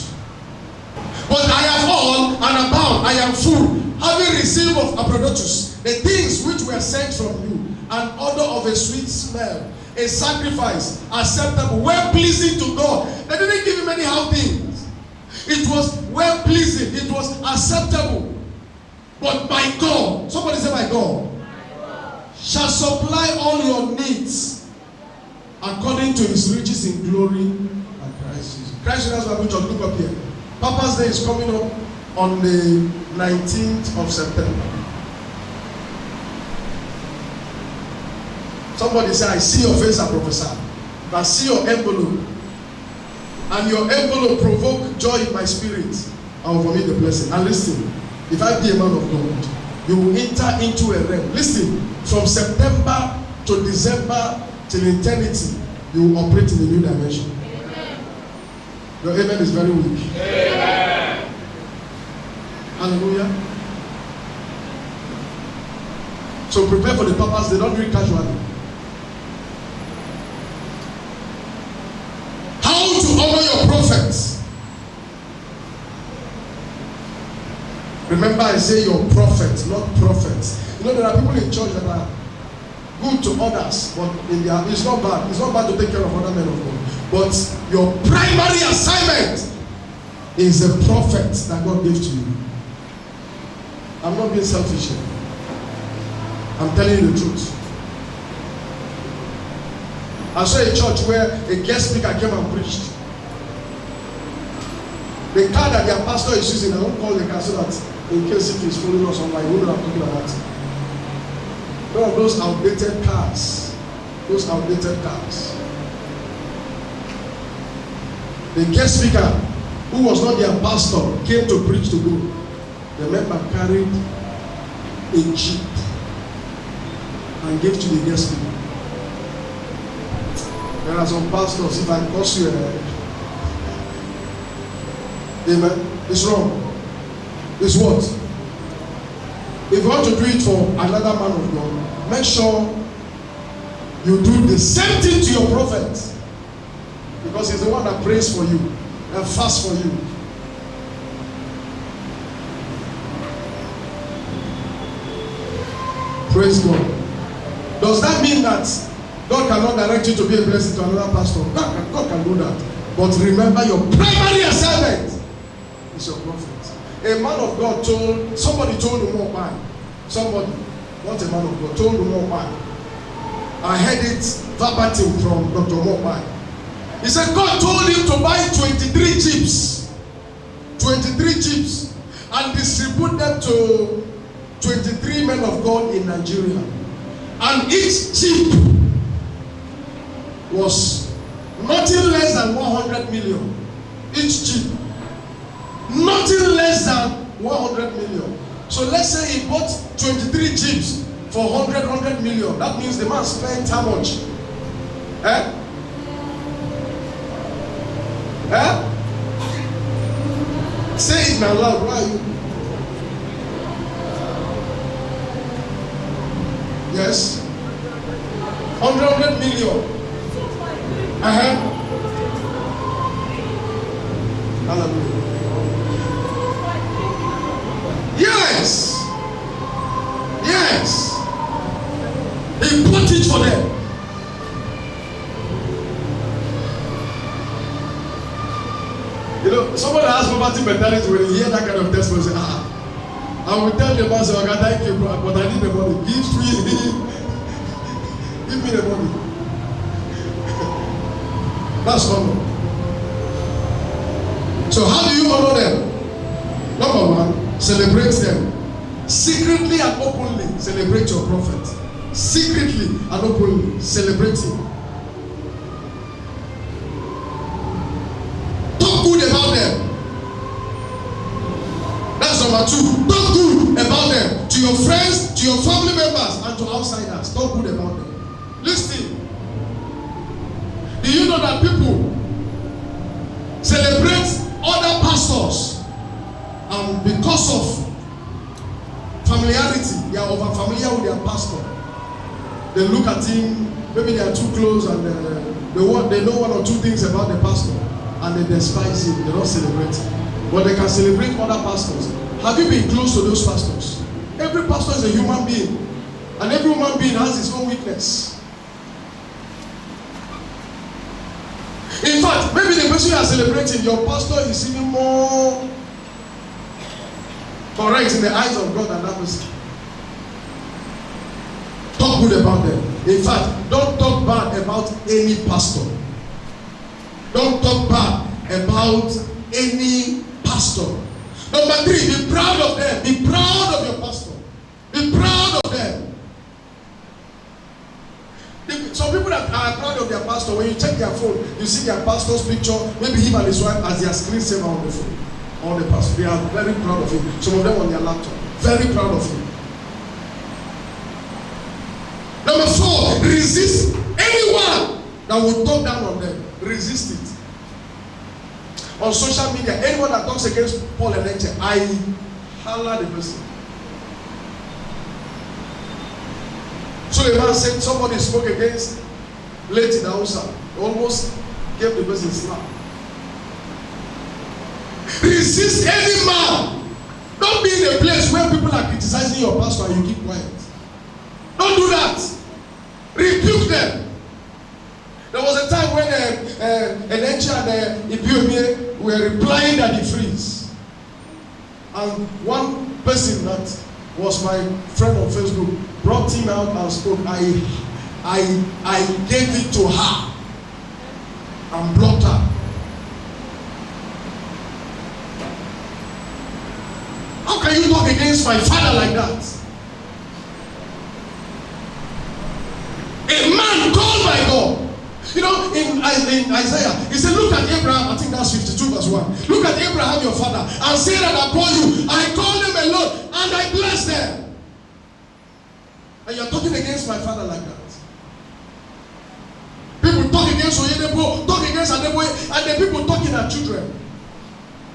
But I have all and abound, I am full, having received of Aprodoctus the things which were sent from you, an odor of a sweet smell, a sacrifice acceptable, well pleasing to God. They didn't give him anyhow things. It was well pleasing, it was acceptable. But my God, somebody say my God, shall supply all your needs according to his riches in glory and Christ Jesus. Christ Jesus, we are going to look up here. Papa's Day is coming up on the 19th of September. Somebody say, I see your face, I prophesy. I see your envelope. And your envelope provoke joy in my spirit. I will vomit the blessing. And listen, if I be a man of God, you will enter into a realm. Listen, from September to December till eternity, you will operate in a new dimension. Amen. Your amen is very weak. Amen. Hallelujah. So prepare for the purpose. They don't do it casually. How to honor your prophets. Remember, I say your prophet, not prophets. You know, there are people in church that are good to others, but it's not bad. It's not bad to take care of other men of God. But your primary assignment is the prophet that God gave to you. I'm not being selfish here. I'm telling you the truth. I saw a church where a guest speaker came and preached. The car that their pastor is using, I won't call the car so that in case if he's following us online, we know what I'm talking about. One of those outdated cars. Those outdated cars. The guest speaker, who was not their pastor, came to preach to go. The member carried a jeep and gave to the guest speaker. There are some pastors, if I cost you amen, it's wrong. It's what? If you want to do it for another man of God, make sure you do the same thing to your prophet. Because he's the one that prays for you and fasts for you. Praise God. Does that mean that God cannot direct you to be a blessing to another pastor? God can do that. But remember, your primary assignment is your prophet. A man of God somebody told him more by. Somebody, not a man of God, told him more by. I heard it verbatim from Dr. Mopai. He said God told him to buy 23 jeeps. 23 jeeps. And distribute them to 23 men of God in Nigeria. And each jeep was nothing less than 100 million. Each jeep. Nothing less than 100 million. So let's say he bought 23 jeeps for 100 million. That means the man spent how much? Say it now loud. Why are you? Yes. 100 million. Hallelujah. Yes. Yes. He bought it for them. poverty mentality, when you hear that kind of testimony, say, I will tell the man, okay, thank you, but I need the money. Give me the money. That's honor. So how do you honor them? Number one, celebrate them. Secretly and openly celebrate your prophet. Secretly and openly celebrate him. Talk good about them. That's number two. Talk good about them to your friends, to your family members, and to outsiders. Talk good about them. Listen. Do you know that people celebrate other pastors because of familiarity? They are over familiar with their pastor. They look at him, maybe they are too close, and they know one or two things about the pastor, and they despise him. They don't celebrate him. But they can celebrate other pastors. Have you been close to those pastors? Every pastor is a human being, and every human being has his own weakness. In fact, maybe the person you are celebrating, your pastor is even more correct in the eyes of God than that person. Talk good about them. In fact, don't talk bad about any pastor. Don't talk bad about any pastor. Number three, be proud of them. Be proud of your pastor. Be proud of them. Some people that are proud of their pastor, when you check their phone, you see their pastor's picture, maybe him and his wife as their screensaver on the phone. On the pastor. They are very proud of him. Some of them on their laptop. Very proud of him. Number four, resist anyone that will talk down on them. Resist it. On social media, anyone that talks against Paul and Elijah, I holler the person. So the man said somebody spoke against Lady Dausa. Almost gave the person a slap. Resist any man. Don't be in a place where people are criticizing your pastor and you keep quiet. Don't do that. Rebuke them. There was a time when Enenche and Ibiomie were replying that he freeze. And one person that was my friend on Facebook brought him out and spoke. I gave it to her and blocked her. How can you talk against my father like that? A man called by God. You know, in Isaiah, he said, look at Abraham, I think that's 52 verse 1. Look at Abraham, your father, and say that I brought you. I called them alone, and I blessed them. And you're talking against my father like that. People talk against Oyedepo, talk against Adeboye, and the people talking are children.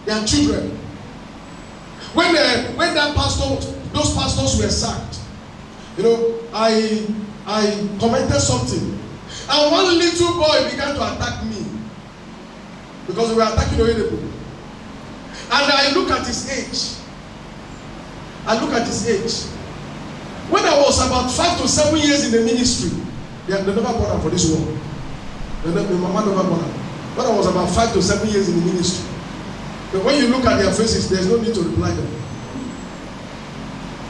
They are children. When that pastor, those pastors were sacked, you know, I commented something. And one little boy began to attack me because we were attacking Oyedepo. And I look at his age. When I was about 5 to 7 years in the ministry, they never born out for this war. My mama never born out. When I was about 5 to 7 years in the ministry, but when you look at their faces, there's no need to reply them.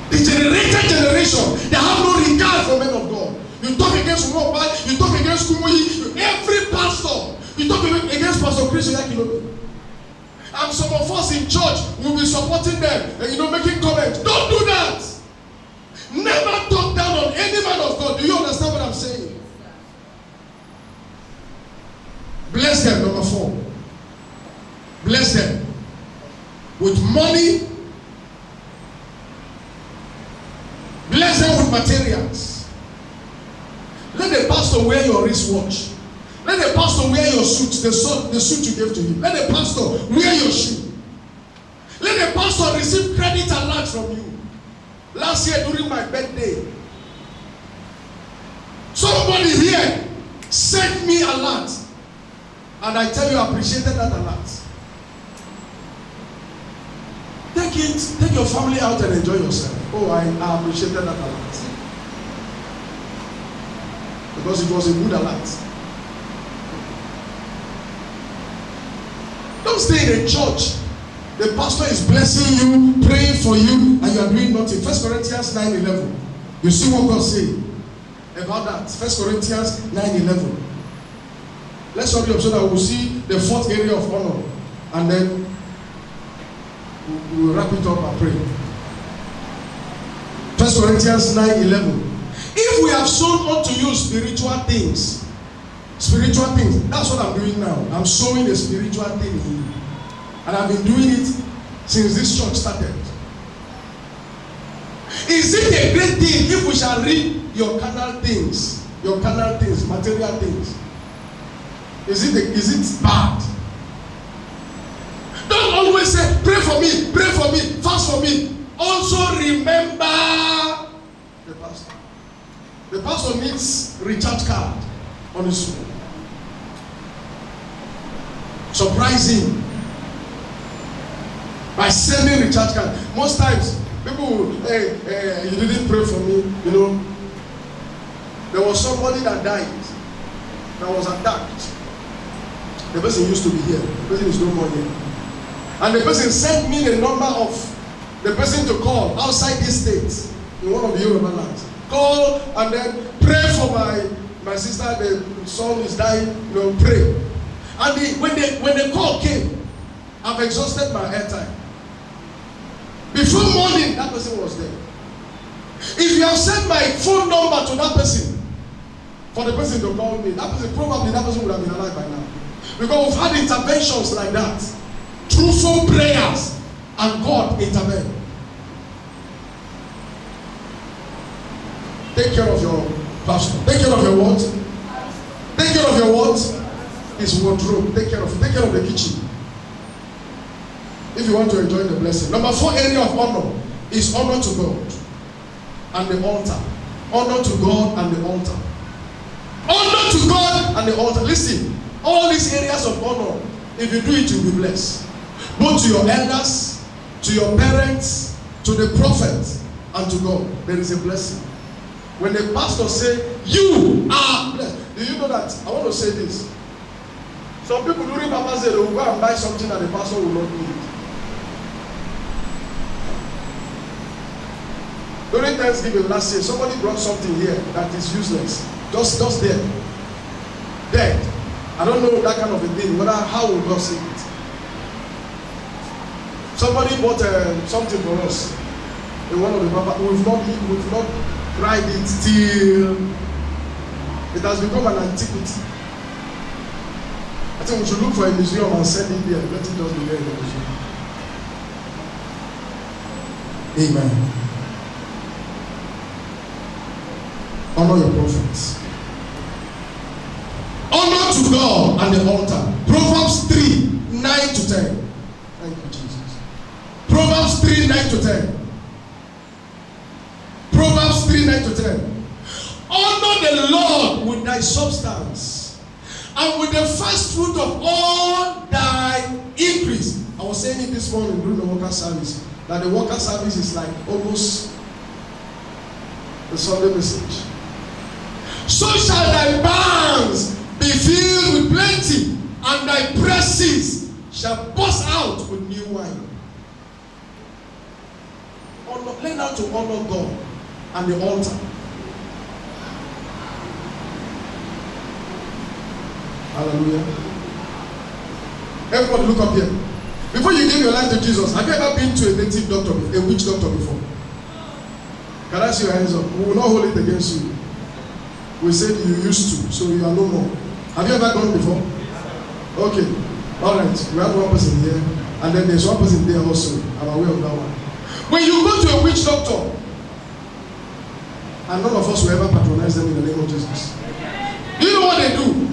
The generation, they have no regard for men of God. You talk against Umoba, you talk against Kumuyi, every pastor, you talk against Pastor Chris Oyakhilome. And some of us in church will be supporting them and making comments. Don't do that. Never talk down on any man of God. Do you understand what I'm saying? Bless them, number 4. Bless them with money. Bless them with materials. Let the pastor wear your wristwatch. Let the pastor wear your suit, the suit you gave to him. Let the pastor wear your shoe. Let the pastor receive credit alert from you. Last year during my birthday, somebody here sent me a alert, and I tell you, I appreciated that alert. Take your family out and enjoy yourself. Oh, I appreciated that alert. Because it was a good alert. Don't stay in a church The pastor is blessing you, praying for you, and you are doing nothing. 1 Corinthians 9:11. You see what God said about that. 1 Corinthians 9:11. Let's hurry up so that we'll see the fourth area of honor. And then we'll wrap it up and pray. 1 Corinthians 9:11. If we have sown unto you spiritual things, that's what I'm doing now. I'm sowing a spiritual thing in you. And I've been doing it since this church started. Is it a great thing if we shall read your carnal things, material things? Is it bad? Don't always say, pray for me, fast for me. Also remember the pastor. The pastor needs recharge card on his phone. Surprise him by sending recharge card. Most times, people will, hey, you didn't pray for me, you know. There was somebody that died, that was attacked. The person used to be here. The person is no more here. And the person sent me the number of the person to call outside this state, in one of the Yoruba lands. Call and then pray for my sister, the son is dying, you know, pray. And when the call came, I've exhausted my airtime. Before morning, that person was there. If you have sent my phone number to that person, for the person to call me, that person would have been alive by now. Because we've had interventions like that. Truthful prayers, and God intervened. Take care of your pastor. Take care of your what? Take care of your what? His wardrobe. Take care of it. Take care of the kitchen. If you want to enjoy the blessing. Number 4 area of honor is honor to God and the altar. Honor to God and the altar. Honor to God and the altar. Listen, all these areas of honor, if you do it, you'll be blessed. Both to your elders, to your parents, to the prophet, and to God. There is a blessing. When the pastor say, you are blessed. Do you know that? I want to say this. Some people during Papa say they will go and buy something that the pastor will not need. During Thanksgiving last year, somebody brought something here that is useless. Just there. Dead. I don't know that kind of a thing. How will God see it? Somebody bought something for us. In one of the Papa, we've not tried it till it has become an antiquity. I think we should look for a museum and send it there. Let it just be there in the museum. Amen. Honor your prophets. Honor to God and the altar. Proverbs 3:9-10. Thank you, Jesus. Proverbs 3:9-10. Proverbs 3:9-10. Honor the Lord with thy substance and with the first fruit of all thy increase. I was saying it this morning during the worker service, that the worker service is like almost the Sunday message. So shall thy barns be filled with plenty, and thy presses shall burst out with new wine. Learn how to honor God and the altar. Hallelujah. Everybody look up here. Before you give your life to Jesus, have you ever been to a native doctor, a witch doctor before? Can I see your hands up? We will not hold it against you. We said you used to, so you are no more. Have you ever gone before? Okay. All right. We have one person here, and then there's one person there also. I'm aware of that one. When you go to a witch doctor, and none of us will ever patronize them in the name of Jesus. Do you know what they do?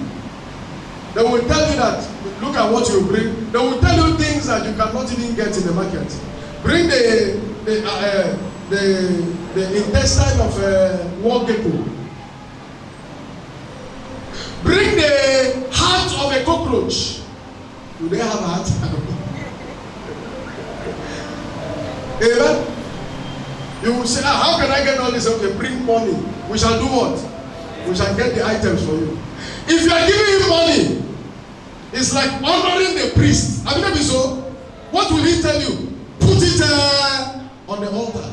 They will tell you that, look at what you bring. They will tell you things that you cannot even get in the market. Bring the intestine of war gecko. Bring the heart of a cockroach. Do they have a heart? Amen. You will say, how can I get all this? Okay, bring money. We shall do what? We shall get the items for you. If you are giving him money, it's like honoring the priest. Have you never been so? What will he tell you? Put it on the altar.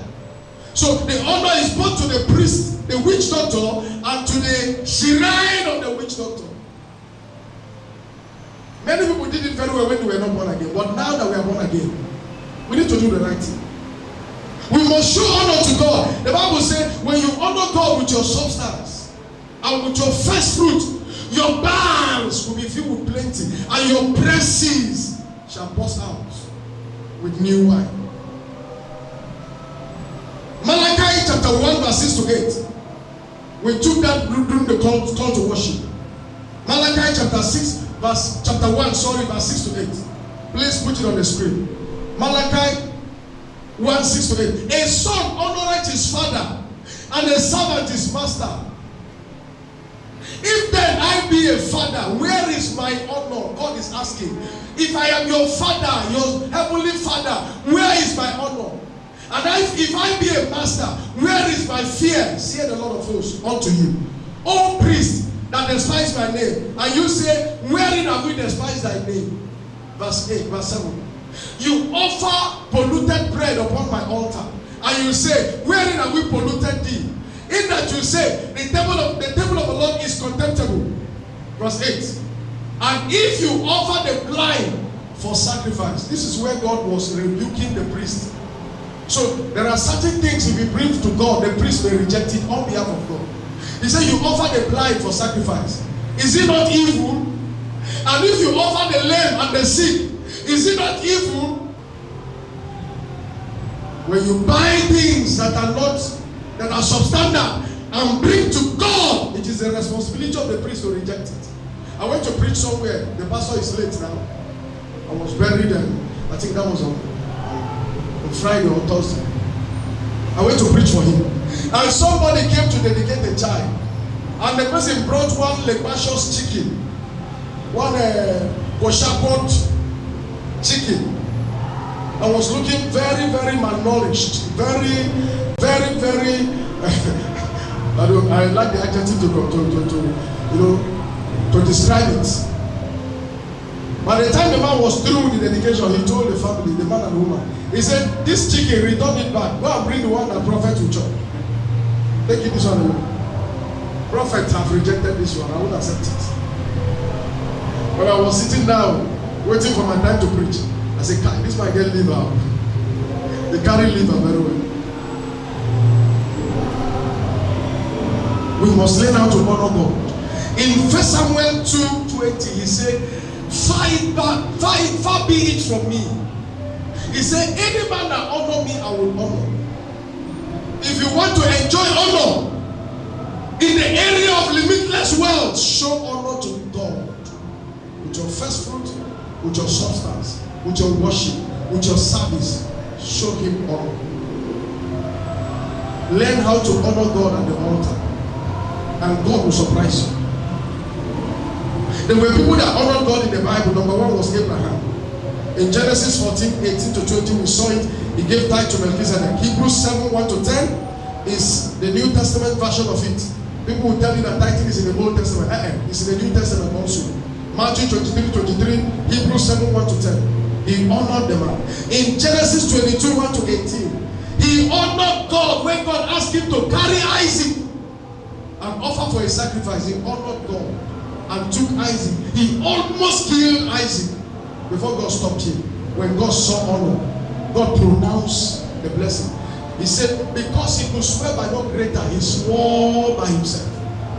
So the honor is both to the priest, the witch doctor, and to the shrine of the witch doctor. Many people did it very well when they were not born again. But now that we are born again, we need to do the right thing. We must show honor to God. The Bible says, when you honor God with your substance and with your first fruit, your barns will be filled with plenty, and your presses shall burst out with new wine. Malachi chapter 1 verse 6 to 8. We took that during the call to worship. Malachi chapter 1 verse 6 to 8. Please put it on the screen. Malachi 1 6 to 8. A son honoreth his father, and a servant his master. If then I be a father, where is my honor? God is asking. If I am your father, your heavenly father, where is my honor? And if I be a master, where is my fear? Said the Lord of hosts unto you. O priest that despise my name. And you say, wherein have we despised thy name? Verse 8, verse 7. You offer polluted bread upon my altar. And you say, wherein have we polluted thee? In that you say, the table of the Lord is contemptible. Verse 8. And if you offer the blind for sacrifice, this is where God was rebuking the priest. So there are certain things if you bring to God, the priest may reject it on behalf of God. He said, you offer the blind for sacrifice. Is it not evil? And if you offer the lame and the sick, is it not evil? When you buy things that are substandard and bring to God, it is the responsibility of the priest to reject it. I went to preach somewhere. The pastor is late now. I was buried, and I think that was on Friday or Thursday. I went to preach for him, and somebody came to dedicate a child, and the person brought one legbatious chicken, one kosher chicken. I was looking very, very malnourished, very I like the adjective to describe it. By the time the man was through with the dedication, he told the family, the man and the woman, he said, this chicken, return it back. Go and bring the one that prophet will chop. Take it this one away. Prophets have rejected this one. I won't accept it. When I was sitting down, waiting for my time to preach, I said, this might get liver. They carry liver very well. We must learn how to honor God. In 1 Samuel 2:20, he said, far be it from me. He said, any man that honor me, I will honor. If you want to enjoy honor in the area of limitless wealth, show honor to God with your first fruit, with your substance, with your worship, with your service. Show him honor. Learn how to honor God at the altar, and God will surprise you. There were people that honored God in the Bible. Number one was Abraham. In Genesis 14:18-20, we saw it. He gave tithe to Melchizedek. Hebrews 7:1-10 is the New Testament version of it. People will tell you that tithing is in the Old Testament. It's in the New Testament also. Matthew 23:23, Hebrews 7:1-10. He honored the man. In Genesis 22:1-18, he honored God when God asked him to carry Isaac and offer for a sacrifice. He honored God and took Isaac. He almost killed Isaac before God stopped him. When God saw honor, God pronounced the blessing. He said, because he could swear by no greater, he swore by himself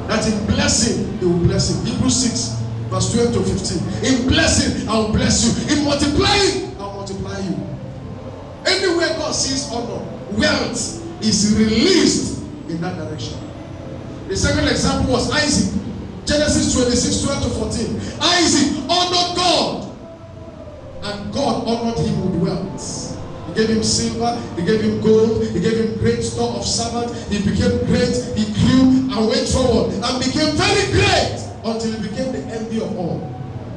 that in blessing he will bless him. Hebrews 6 verse 12-15. In blessing I will bless you. In multiplying I will multiply you. Anywhere God sees honor, wealth is released in that direction. The second example was Isaac. Genesis 26:12-14. Isaac honored God, and God honored him with wealth. He gave him silver, he gave him gold, he gave him great store of servants. He became great, he grew and went forward and became very great until he became the envy of all.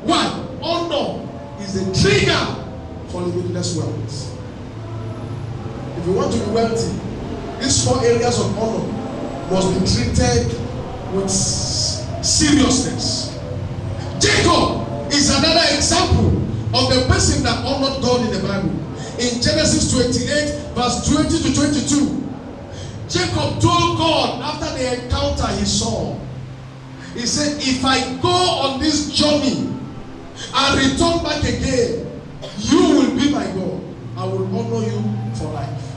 Why? Honor is a trigger for limitless wealth. If you want to be wealthy, these 4 areas of honor must be treated with seriousness. Jacob is another example of the person that honored God in the Bible. In Genesis 28, verse 20 to 22, Jacob told God after the encounter he saw, he said, if I go on this journey and return back again, you will be my God. I will honor you for life.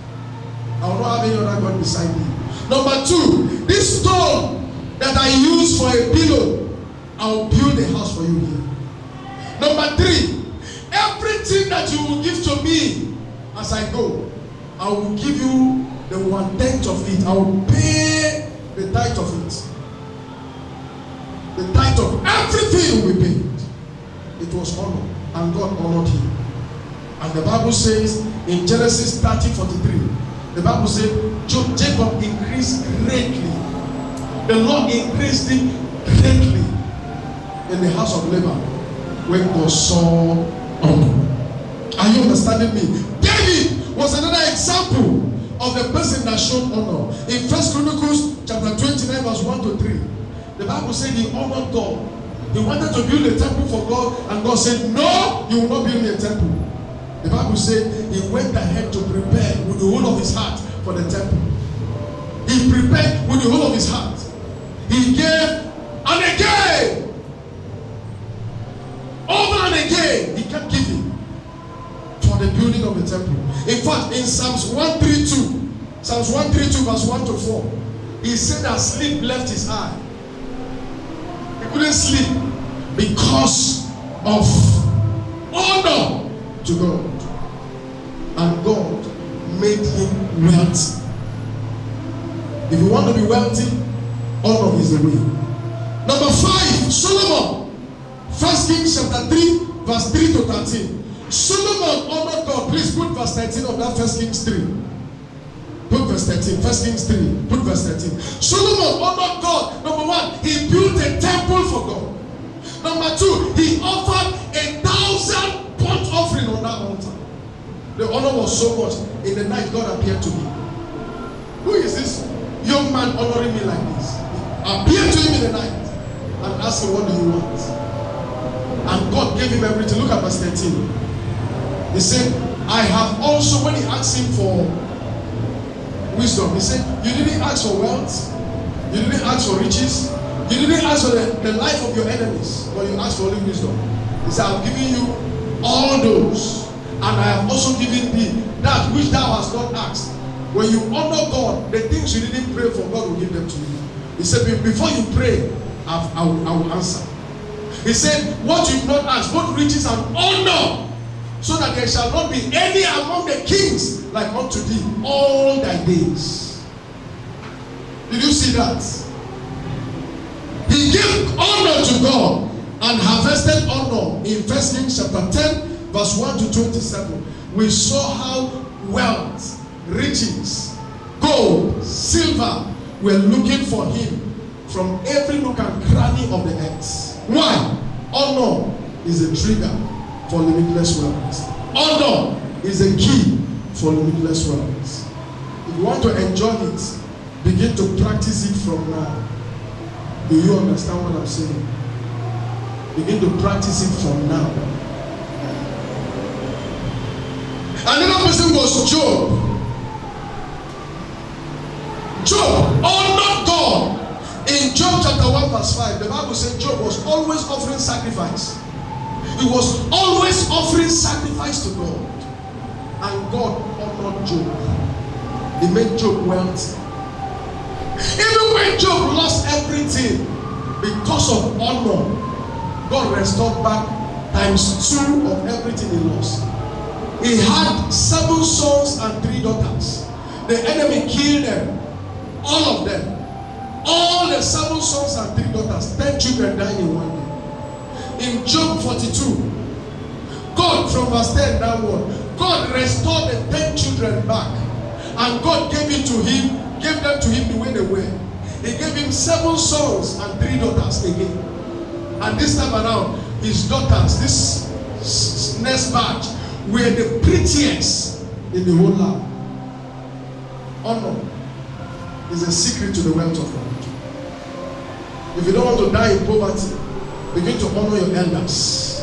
I will not have any other God beside me. Number 2, this stone that I use for a pillow, I will build a house for you here. Number 3, everything that you will give to me as I go, I will give you the 1/10 of it. I will pay the tithe of it. The tithe of everything will be paid. It was honor, and God honored him. And the Bible says in Genesis 30:43, the Bible says Jacob increased greatly. The Lord increased him greatly in the house of Laban when God saw honor. Are you understanding me? David was another example of the person that showed honor. In 1 Chronicles chapter 29 verse 1 to 3, the Bible said he honored God. He wanted to build a temple for God, and God said, no, you will not build me a temple. The Bible said he went ahead to prepare with the whole of his heart for the temple. He prepared with the whole of his heart. He gave and again, over and again, he kept giving for the building of the temple. In fact, in Psalms 132 verse 1 to 4, he said that sleep left his eye. He couldn't sleep because of honor to God. And God made him wealthy. If you want to be wealthy, honor is the way. Number 5, Solomon. 1 Kings chapter 3 verse 3 to 13. Solomon honored God. Please put verse 13 of that 1 Kings 3. Put verse 13. 1 Kings 3. Put verse 13. Solomon honored God. Number 1, he built a temple for God. Number 2, he offered 1,000 burnt offering on that altar. The honor was so much. In the night, God appeared to me. Who is this young man honoring me like this? Appeared to him in the night and asked him, what do you want? And God gave him everything. Look at verse 13. He said, I have also, when he asked him for wisdom, he said, you didn't ask for wealth, you didn't ask for riches, you didn't ask for the life of your enemies, but you asked for only wisdom. He said, I've given you all those, and I have also given thee that which thou hast not asked. When you honor God, the things you didn't pray for, God will give them to you. He said, before you pray, I will answer. He said, what you have not asked, both riches and honor, so that there shall not be any among the kings like unto thee all thy days. Did you see that? He gave honor to God and harvested honor. In 1 Kings chapter 10 verse 1 to 27, we saw how wealth, riches, gold, silver were looking for him from every nook and cranny of the earth. Why? Honor is a trigger for limitless wealth. Honor is a key for limitless wealth. If you want to enjoy it, begin to practice it from now. Do you understand what I'm saying? Begin to practice it from now. Another person was Job. Job honored God. In Job chapter 1 verse 5, the Bible said Job was always offering sacrifice. He was always offering sacrifice to God. And God honored Job. He made Job wealthy. Even when Job lost everything, because of honor, God restored back ×2 of everything he lost. He had 7 sons and 3 daughters. The enemy killed them, all of them. All the 7 sons and 3 daughters, 10 children died in one day. In Job 42, God, from verse 10 downward, God restored the 10 children back. And God gave them to him the way they were. He gave him 7 sons and 3 daughters again. And this time around, his daughters, this next batch, were the prettiest in the whole land. Honor is a secret to the wealth of God. If you don't want to die in poverty, begin to honor your elders.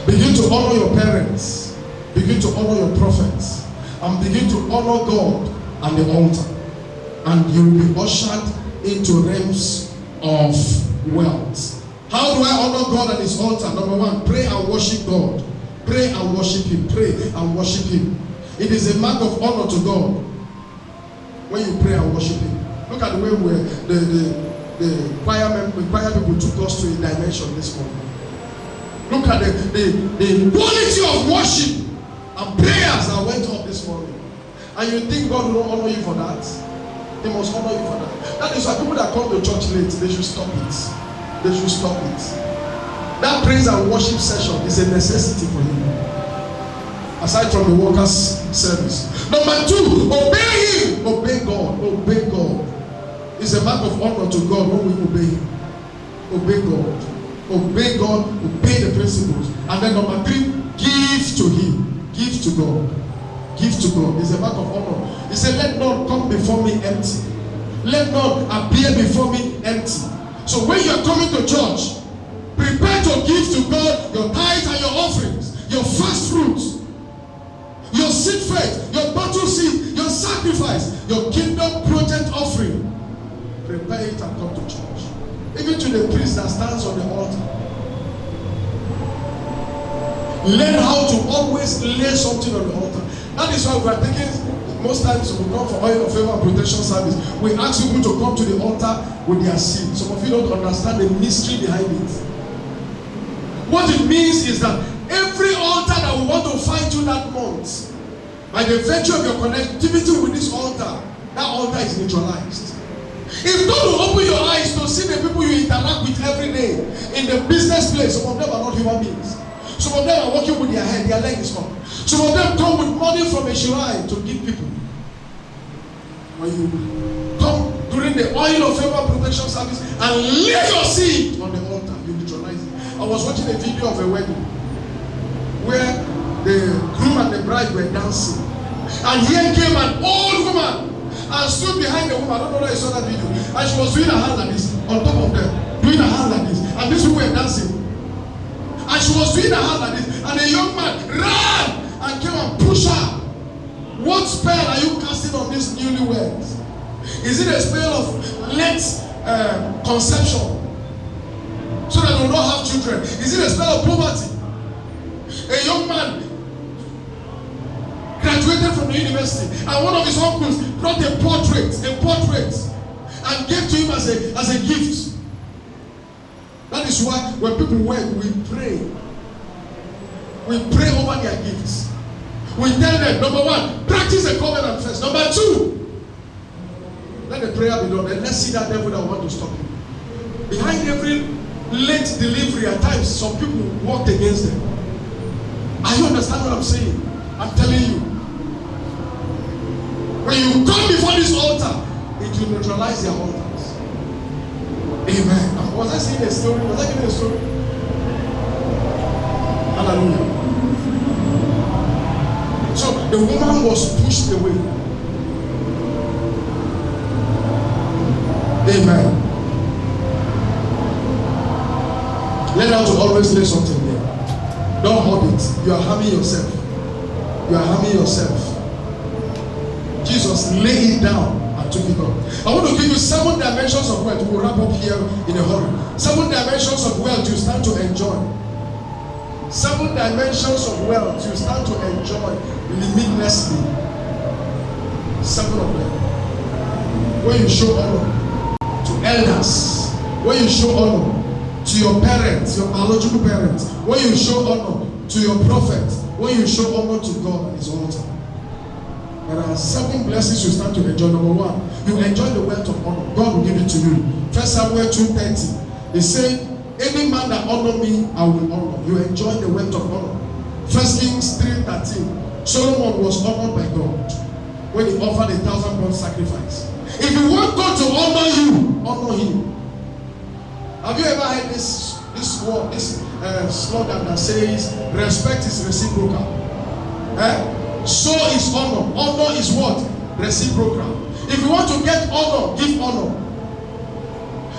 Begin to honor your parents. Begin to honor your prophets. And begin to honor God and the altar. And you will be ushered into realms of wealth. How do I honor God and his altar? Number one, pray and worship God. Pray and worship him. Pray and worship him. It is a mark of honor to God when you pray and worship him. Look at the way the choir people took us to a dimension this morning. Look at the quality of worship and prayers that went up this morning. And you think God will not honor you for that? He must honor you for that. That is why people that come to church late, they should stop it. They should stop it. That praise and worship session is a necessity for you. Aside from the workers' service. Number two, obey him. Obey God. Obey God. It's a mark of honor to God when we obey him. Obey God. Obey God. Obey the principles. And then number three, give to him. Give to God. Give to God. It's a mark of honor. He said, let none come before me empty. Let none appear before me empty. So when you are coming to church, prepare to give to God your tithes and your offerings, your first fruits, your seed faith, your battle seed, your sacrifice, your kingdom project offering. Prepare it and come to church. Even to the priest that stands on the altar. Learn how to always lay something on the altar. That is why we are taking, most times we come for oil of favor and protection service. We ask people to come to the altar with their seed. Some of you don't understand the mystery behind it. What it means is that every altar that we want to find you that month, by the virtue of your connectivity with this altar, that altar is neutralized. If God will open your eyes to see the people you interact with every day in the business place, some of them are not human beings. Some of them are walking with their head, their leg is up. Some of them come with money from a shrine to give people. When you come during the oil of favor protection service and lay your seed on the altar, you neutralize it. I was watching a video of a wedding where the groom and the bride were dancing. And here came an old woman and stood behind the woman. I don't know whether you saw that video. And she was doing her hand like this, on top of them, doing her hand like this. And these people were dancing. And she was doing her hand like this. And a young man ran and came and pushed her. What spell are you casting on these newlyweds? Is it a spell of late conception so that they will not have children? Is it a spell of poverty? A young man graduated from the university and one of his uncles brought a portrait and gave to him as a gift. That is why when people work, we pray. We pray over their gifts. We tell them, number one, practice the covenant first. Number two, let the prayer be done. And let's see that devil that want to stop you. Behind every late delivery, at times, some people walked against them. Are you understand what I'm saying? I'm telling you. When you come before this altar, it will neutralize their altars. Amen. Was I saying a story? Was I giving a story? Hallelujah. So the woman was pushed away. Amen. Learn how to always lay something there. Don't hold it. You are harming yourself. You are harming yourself. Jesus laid it down and took it up. I want to give you 7 dimensions of wealth. We'll wrap up here in a hurry. 7 dimensions of wealth you start to enjoy. 7 dimensions of wealth you start to enjoy limitlessly. 7 of them. When you show honor to elders, when you show honor to your parents, your biological parents, when you show honor to your prophet, when you show honor to God and his altar. There are 7 blessings you start to enjoy. Number 1, you enjoy the wealth of honor. God will give it to you. 1 Samuel 2:30. He said, any man that honor me, I will honor. You enjoy the wealth of honor. 1 Kings 3:13. Solomon was honored by God when he offered a 1,000-pound sacrifice. If you want God to honor you, honor him. Have you ever heard this word, this slogan that says, respect is reciprocal? So is honor. Honor is what? Reciprocal. If you want to get honor, give honor.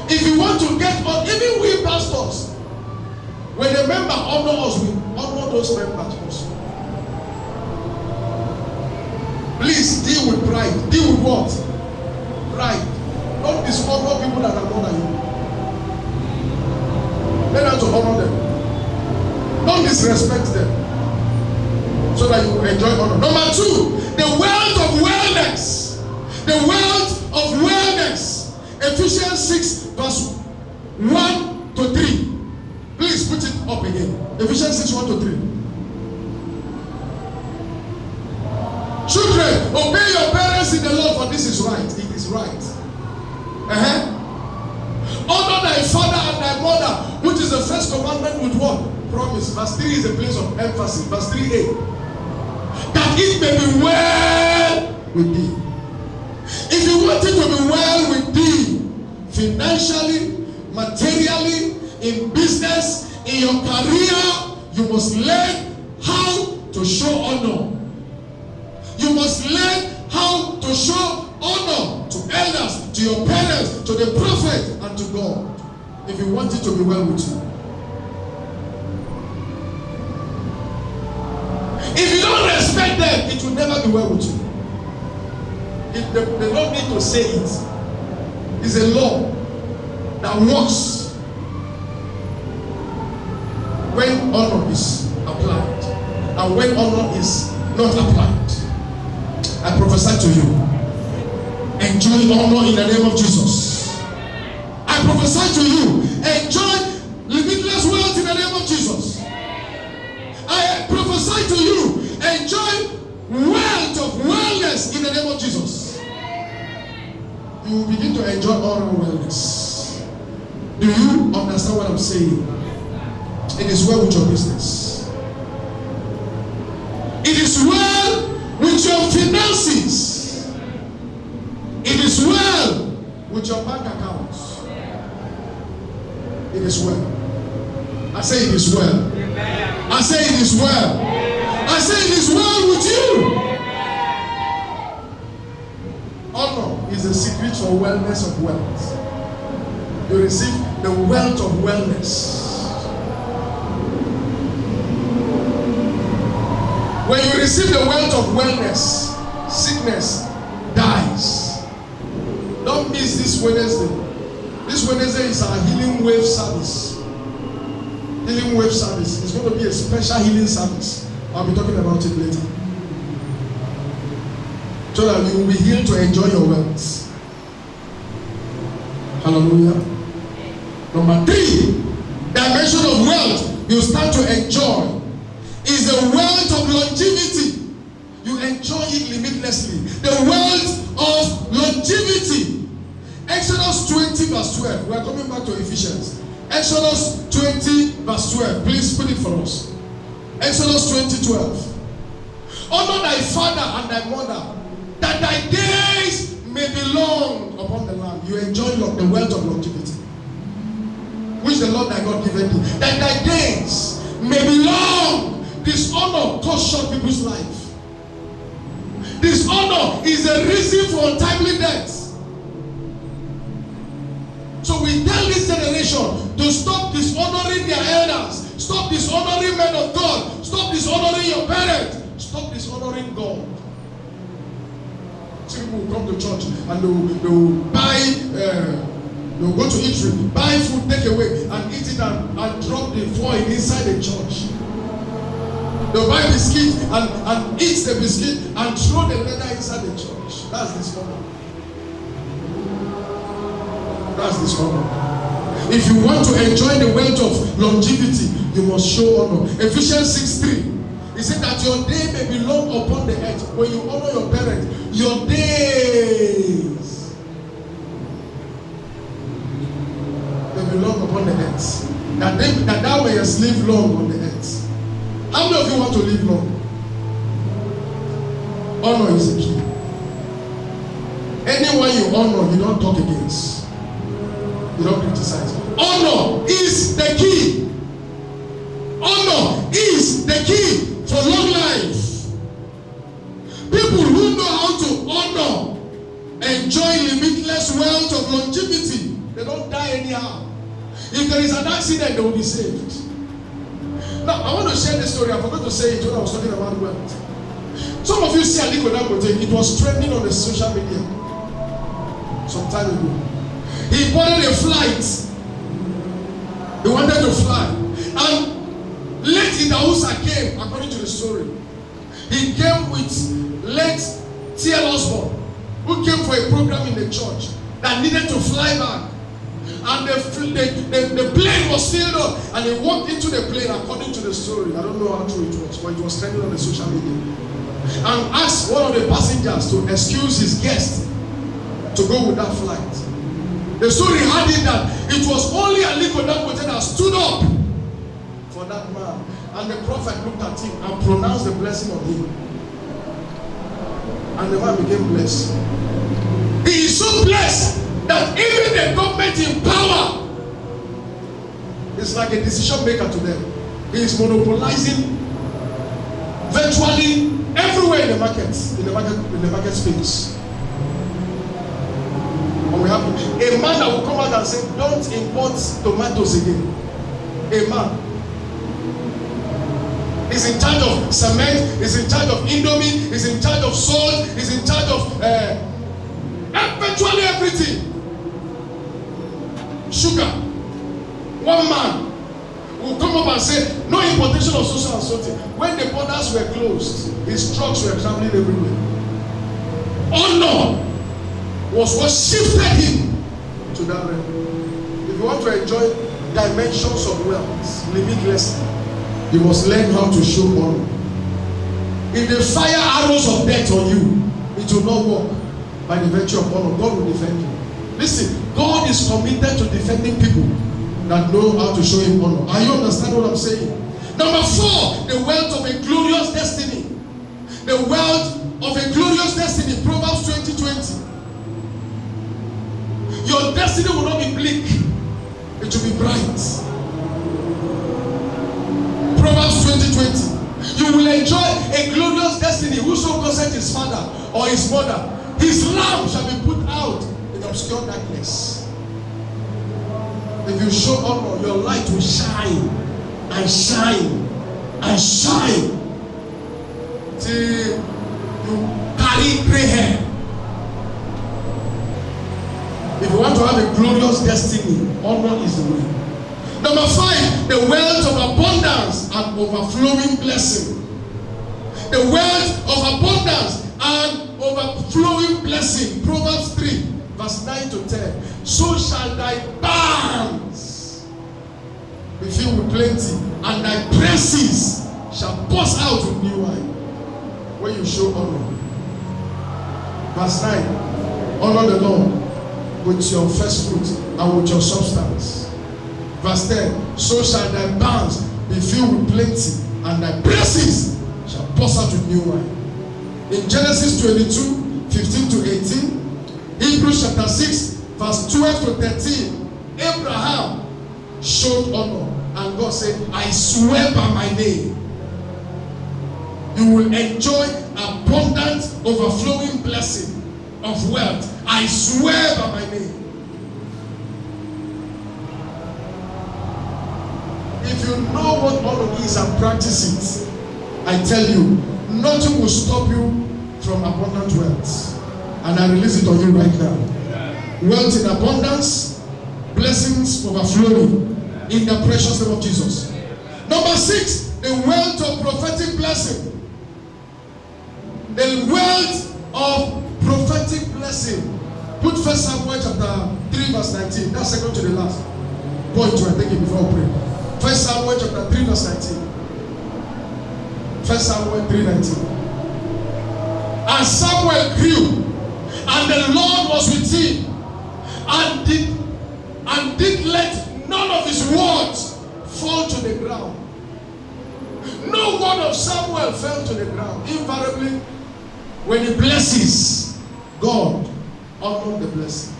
If you want to get honor, even we pastors, When a member honors us, we honor those members also. Please deal with pride. Deal with what? Pride. Don't dishonor people that are more than you. Learn how to honor them. Don't disrespect them, so that you will enjoy honor. Number 2, the wealth of wellness. The wealth of wellness. Ephesians 6 verse 1 to 3. Please put it up again. Ephesians 6, 1 to 3. Children, obey your parents in the Lord, for this is right. It is right. Honor thy father and thy mother, which is the first commandment with what? Promise. Verse 3 is a place of emphasis. Verse 3a. That it may be well with thee. If you want it to be well with thee, financially, materially, in business, in your career, you must learn how to show honor. You must learn how to show honor to elders, to your parents, to the prophet, and to God. If you want it to be well with you. If you don't respect them, it will never be well with you. They don't need to say it. It's a law that works when honor is applied and when honor is not applied. I prophesy to you, enjoy honor in the name of Jesus. I prophesy to you, enjoy limitless wealth in the name of Jesus. I prophesy to you, enjoy wealth of wellness in the name of Jesus. You will begin to enjoy honor and wellness. Do you understand what I'm saying? It is well with your business. It is well with your finances. It is well with your bank accounts. It is well. I say it is well. I say it is well. I say it is well with you. Honor is the secret for wellness of wealth. You receive the wealth of wellness. When you receive the wealth of wellness, sickness dies. Don't miss this Wednesday. This Wednesday is our healing wave service. Healing wave service. It's going to be a special healing service. I'll be talking about it later. So that you will be healed to enjoy your wealth. Hallelujah. Number 3, dimension of wealth you start to enjoy is the wealth of longevity. You enjoy it limitlessly. The wealth of longevity. Exodus 20 verse 12. We are coming back to Ephesians. Exodus 20 verse 12. Please put it for us. Exodus 20:12. Honor thy father and thy mother, that thy days may be long upon the land. You enjoy the wealth of longevity, which the Lord thy God giveth thee. That thy days may be long. Dishonor cuts short people's life. Dishonor is a reason for untimely death. So we tell this generation to stop dishonoring their elders. Stop dishonoring men of God. Stop dishonoring your parents. Stop dishonoring God. Some people will come to church and they will buy, they'll go to eatery, buy food, take away, and eat it and drop the foil inside the church. They'll buy biscuit and eat the biscuit and throw the leather inside the church. That's dishonor. That's dishonor. If you want to enjoy the wealth of longevity, you must show honor. Ephesians 6:3. He said that your day may be long upon the earth. When you honor your parents, your days may be long upon the earth. That thou mayest live long on the earth. How many of you want to live long? Honor is the key. Anyone you honor, you don't talk against. You don't criticize. Honor is the key. Honor is the key for long life. People who know how to honor enjoy limitless wealth of longevity. They don't die anyhow. If there is an accident, they will be saved. Now, I want to share this story. I forgot to say it when I was talking about wealth. Some of you see Aliko Dangote. It was trending on the social media some time ago. He boarded a flight. He wanted to fly. And late Idahusa came, according to the story. He came with late T.L. Osborne, who came for a program in the church that needed to fly back. And the plane was filled up, and he walked into the plane, according to the story. I don't know how true it was, but it was trending on the social media. And asked one of the passengers to excuse his guest to go with that flight. The story had it that it was only Aliko Dangote that stood up for that man. And the prophet looked at him and pronounced the blessing on him. And the man became blessed. He is so blessed that even the government in power is like a decision maker to them. He is monopolizing virtually everywhere in the market space. And we have a man that will come out and say, don't import tomatoes again. A man is in charge of cement, is in charge of Indomie, is in charge of salt, is in charge of virtually everything. Sugar. One man will come up and say, no importation of social and something. When the borders were closed, his trucks were traveling everywhere. Honor was what shifted him to that realm. If you want to enjoy dimensions of wealth, limitless, you must learn how to show honor. If they fire arrows of death on you, it will not work by the virtue of honor. God will defend you. Listen, God is committed to defending people that know how to show him honor. Are you understand what I'm saying? Number 4, the wealth of a glorious destiny. The wealth of a glorious destiny. Proverbs 20:20. Your destiny will not be bleak. It will be bright. Proverbs 20:20. You will enjoy a glorious destiny. Whoso causeth his father or his mother, his lamp shall be put out in obscure darkness. If you show honor, your light will shine and shine and shine till you carry gray hair. If you want to have a glorious destiny, honor is the way. Number 5, the wealth of abundance and overflowing blessing. The wealth of abundance and overflowing blessing. Proverbs 3, verse 9 to 10. So shall thy barns be filled with plenty, and thy presses shall burst out with new wine. When you show honor. Verse 9. Honor the Lord with your first fruit and with your substance. Verse 10. So shall thy barns be filled with plenty, and thy presses shall burst out with new wine. In Genesis 22, 15 to 18, Hebrews chapter 6, verse 12 to 13, Abraham showed honor, and God said, I swear by my name, you will enjoy abundant, overflowing blessing of wealth. I swear by my name. If you know what honor is and practice it, I tell you, nothing will stop you from abundant wealth. And I release it on you right now. Wealth in abundance, blessings overflowing in the precious name of Jesus. Number 6, the wealth of prophetic blessing. The wealth of prophetic blessing. Put 1 Samuel chapter 3 verse 19. That's second to the last point we're taking before we pray. 1 Samuel chapter 3 verse 19. 1 Samuel 3:19. And Samuel grew, and the Lord was with him, and did let none of his words fall to the ground. No word of Samuel fell to the ground. Invariably, when he blesses, God honored the blessing.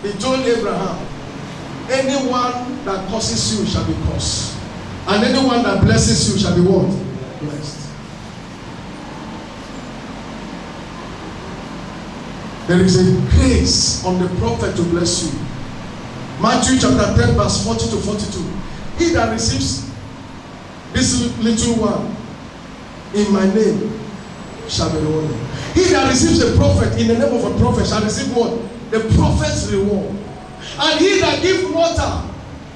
He told Abraham, anyone that curses you shall be cursed, and anyone that blesses you shall be what? Blessed. There is a grace on the prophet to bless you. Matthew chapter 10 verse 40 to 42. He that receives this little one in my name shall be rewarded. He that receives a prophet in the name of a prophet shall receive what? The prophet's reward. And he that gives water,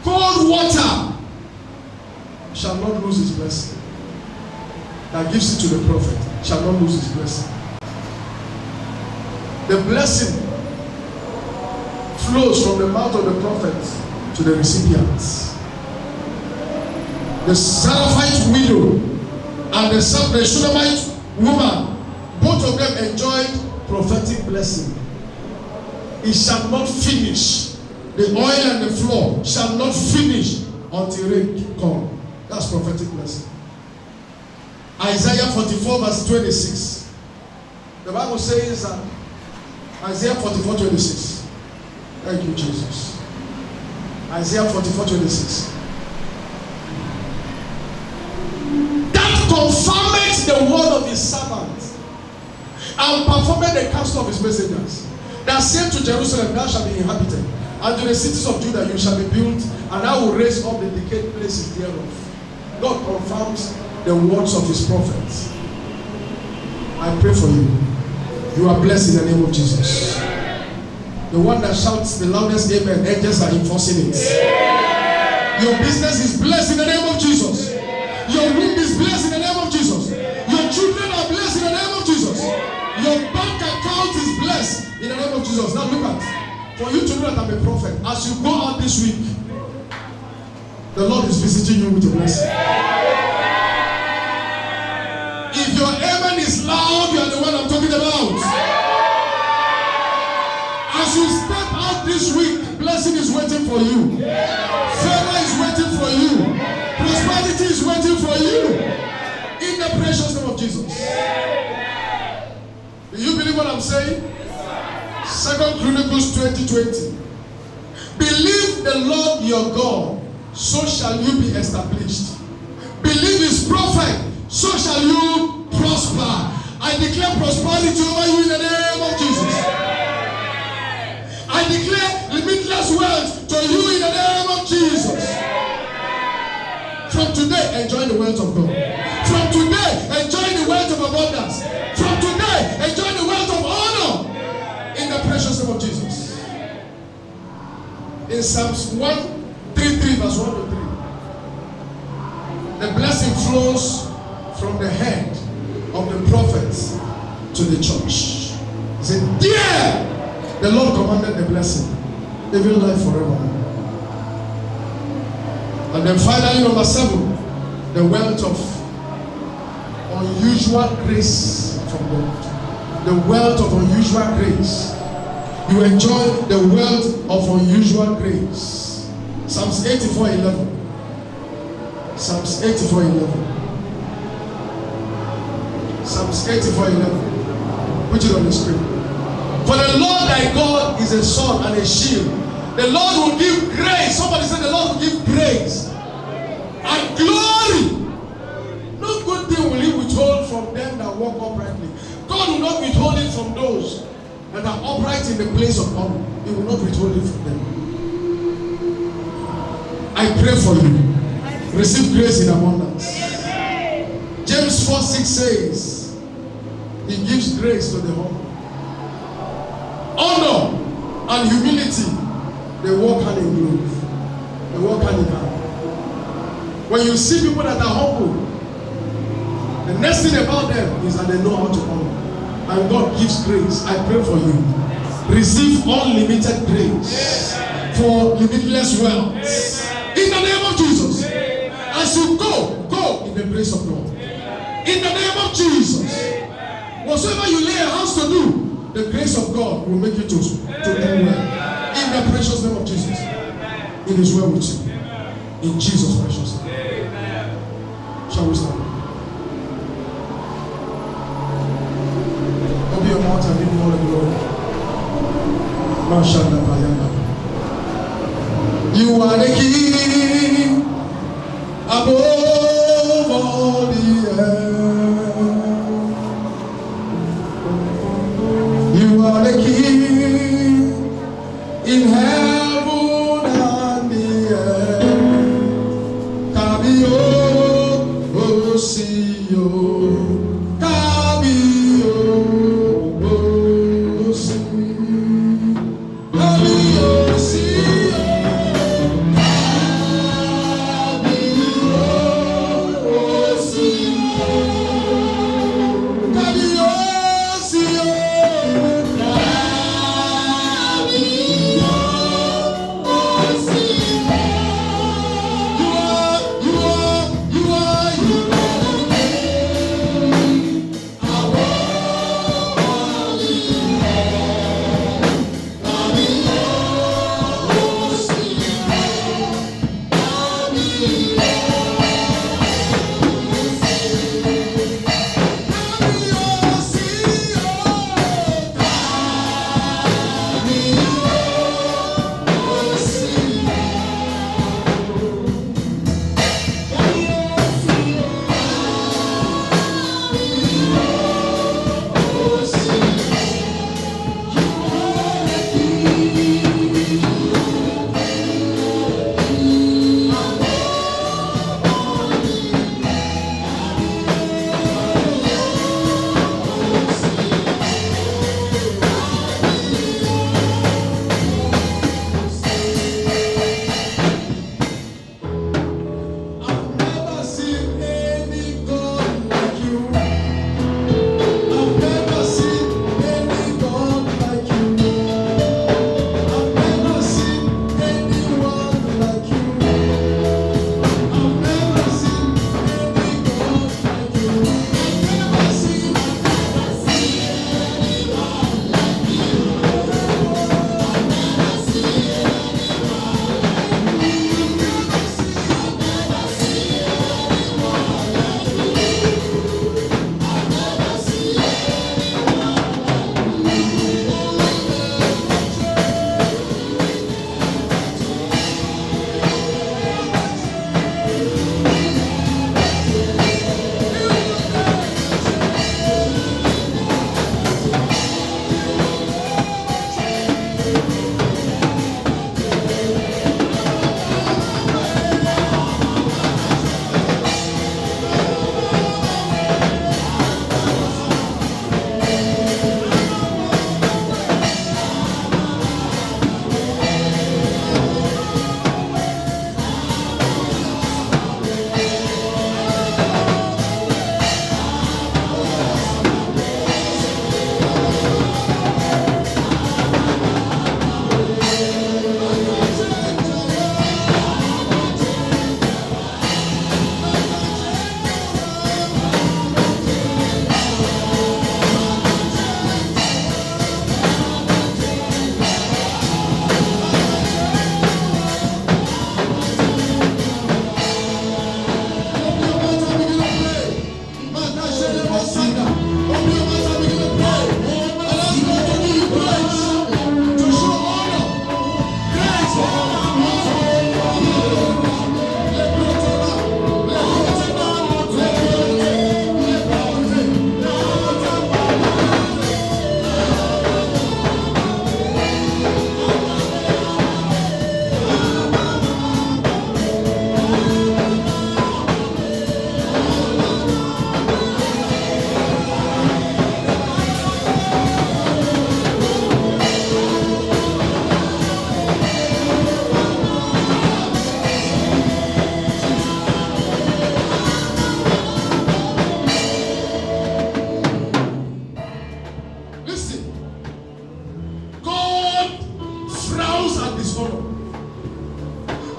cold water, shall not lose his blessing. That gives it to the prophet shall not lose his blessing. The blessing flows from the mouth of the prophet to the recipients. The Zarephath widow and the Shunammite woman, both of them enjoyed prophetic blessing. It shall not finish. The oil and the flour shall not finish until rain comes. That's prophetic blessing. Isaiah 44 verse 26. The Bible says that Isaiah 44 26. Thank you, Jesus. Isaiah 44 26. That confirmed the word of his servant and performed the counsel of his messengers. That said to Jerusalem, thou shalt be inhabited, and to the cities of Judah you shall be built, and I will raise up the decayed places thereof. God confirms the words of his prophets. I pray for you. You are blessed in the name of Jesus. The one that shouts the loudest amen, angels are enforcing it. Your business is blessed in the name of Jesus. Your womb is blessed in the name of Jesus. Your children are blessed in the name of Jesus. Your bank account is blessed in the name of Jesus. Now look at, for you to know that I'm a prophet, as you go out this week, the Lord is visiting you with a blessing. If your amen is loud, you are the one I'm talking about. As you step out this week, blessing is waiting for you. Favor is waiting for you. Prosperity is waiting for you. In the precious name of Jesus. Do you believe what I'm saying? 2 Chronicles 20:20. Believe the Lord your God, so shall you be established. Believe his prophet, so shall you prosper. I declare prosperity over you in the name of Jesus. I declare limitless wealth to you in the name of Jesus. From today, enjoy the wealth of God. From today, enjoy the wealth of abundance. From today, enjoy the wealth of honor in the precious name of Jesus. In Psalms 133 verse 1 to 3, the blessing flows from the head of the prophets to the church. He said, "Dear, the Lord commanded the blessing, even life forever." And then finally, number 7, the wealth of unusual grace from God. The wealth of unusual grace. You enjoy the wealth of unusual grace. Psalms 84:11. Psalms 84:11. Psalms 84:11. Put it on the screen. For the Lord thy God is a sword and a shield. The Lord will give grace. Somebody said the Lord will give grace and glory. No good thing will he withhold from them that walk uprightly. God will not withhold it from those that are upright in the place of honor. He will not withhold it from them. I pray for you. Receive grace in abundance. James 4:6 says, he gives grace to the humble. Honor and humility, they walk hand in glove. They walk hand in hand. When you see people that are humble, the next thing about them is that they know how to honor. And God gives grace. I pray for you. Receive unlimited grace for limitless wealth. In the name of Jesus. As you go in the grace of God. In the name of Jesus. Whatsoever you lay a hands to do, the grace of God will make you to do well. In the precious name of Jesus. It is well with you. In Jesus' precious name. Shall we stand? Open your mouth and give him all the glory. You are the King above all the earth. You are the King in heaven.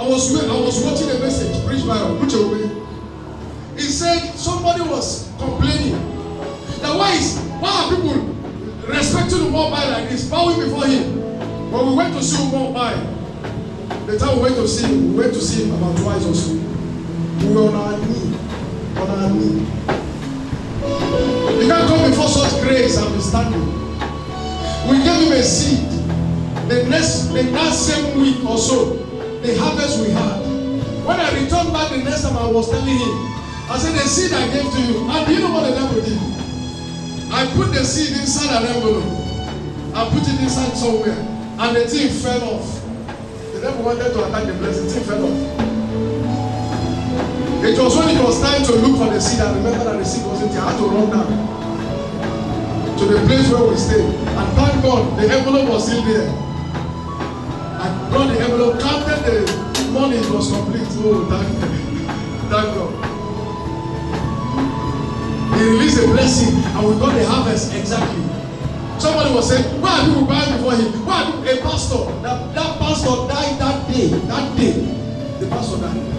I was watching a message preached by Uche. He said somebody was complaining that why are people respecting Umar like this, bowing before him? When we went to see Umar, the time we went to see him about twice or so. We were on our knee. You can't come before such grace and be standing. We gave him a seed. The same week or so, the harvest we had. When I returned back the next time, I was telling him, I said, the seed I gave to you, and do you know what the devil did? I put the seed inside an envelope. I put it inside somewhere, and the thing fell off. The devil wanted to attack the blessing, the thing fell off. It was when it was time to look for the seed, I remember that the seed wasn't here. I had to run down to the place where we stayed. And thank God, the envelope was still there. I brought the envelope, counted the money, it was complete. Oh, thank God. He released a blessing and we got the harvest exactly. Somebody was saying, why are people buying before him? Why are people, a pastor? That pastor died that day. The pastor died.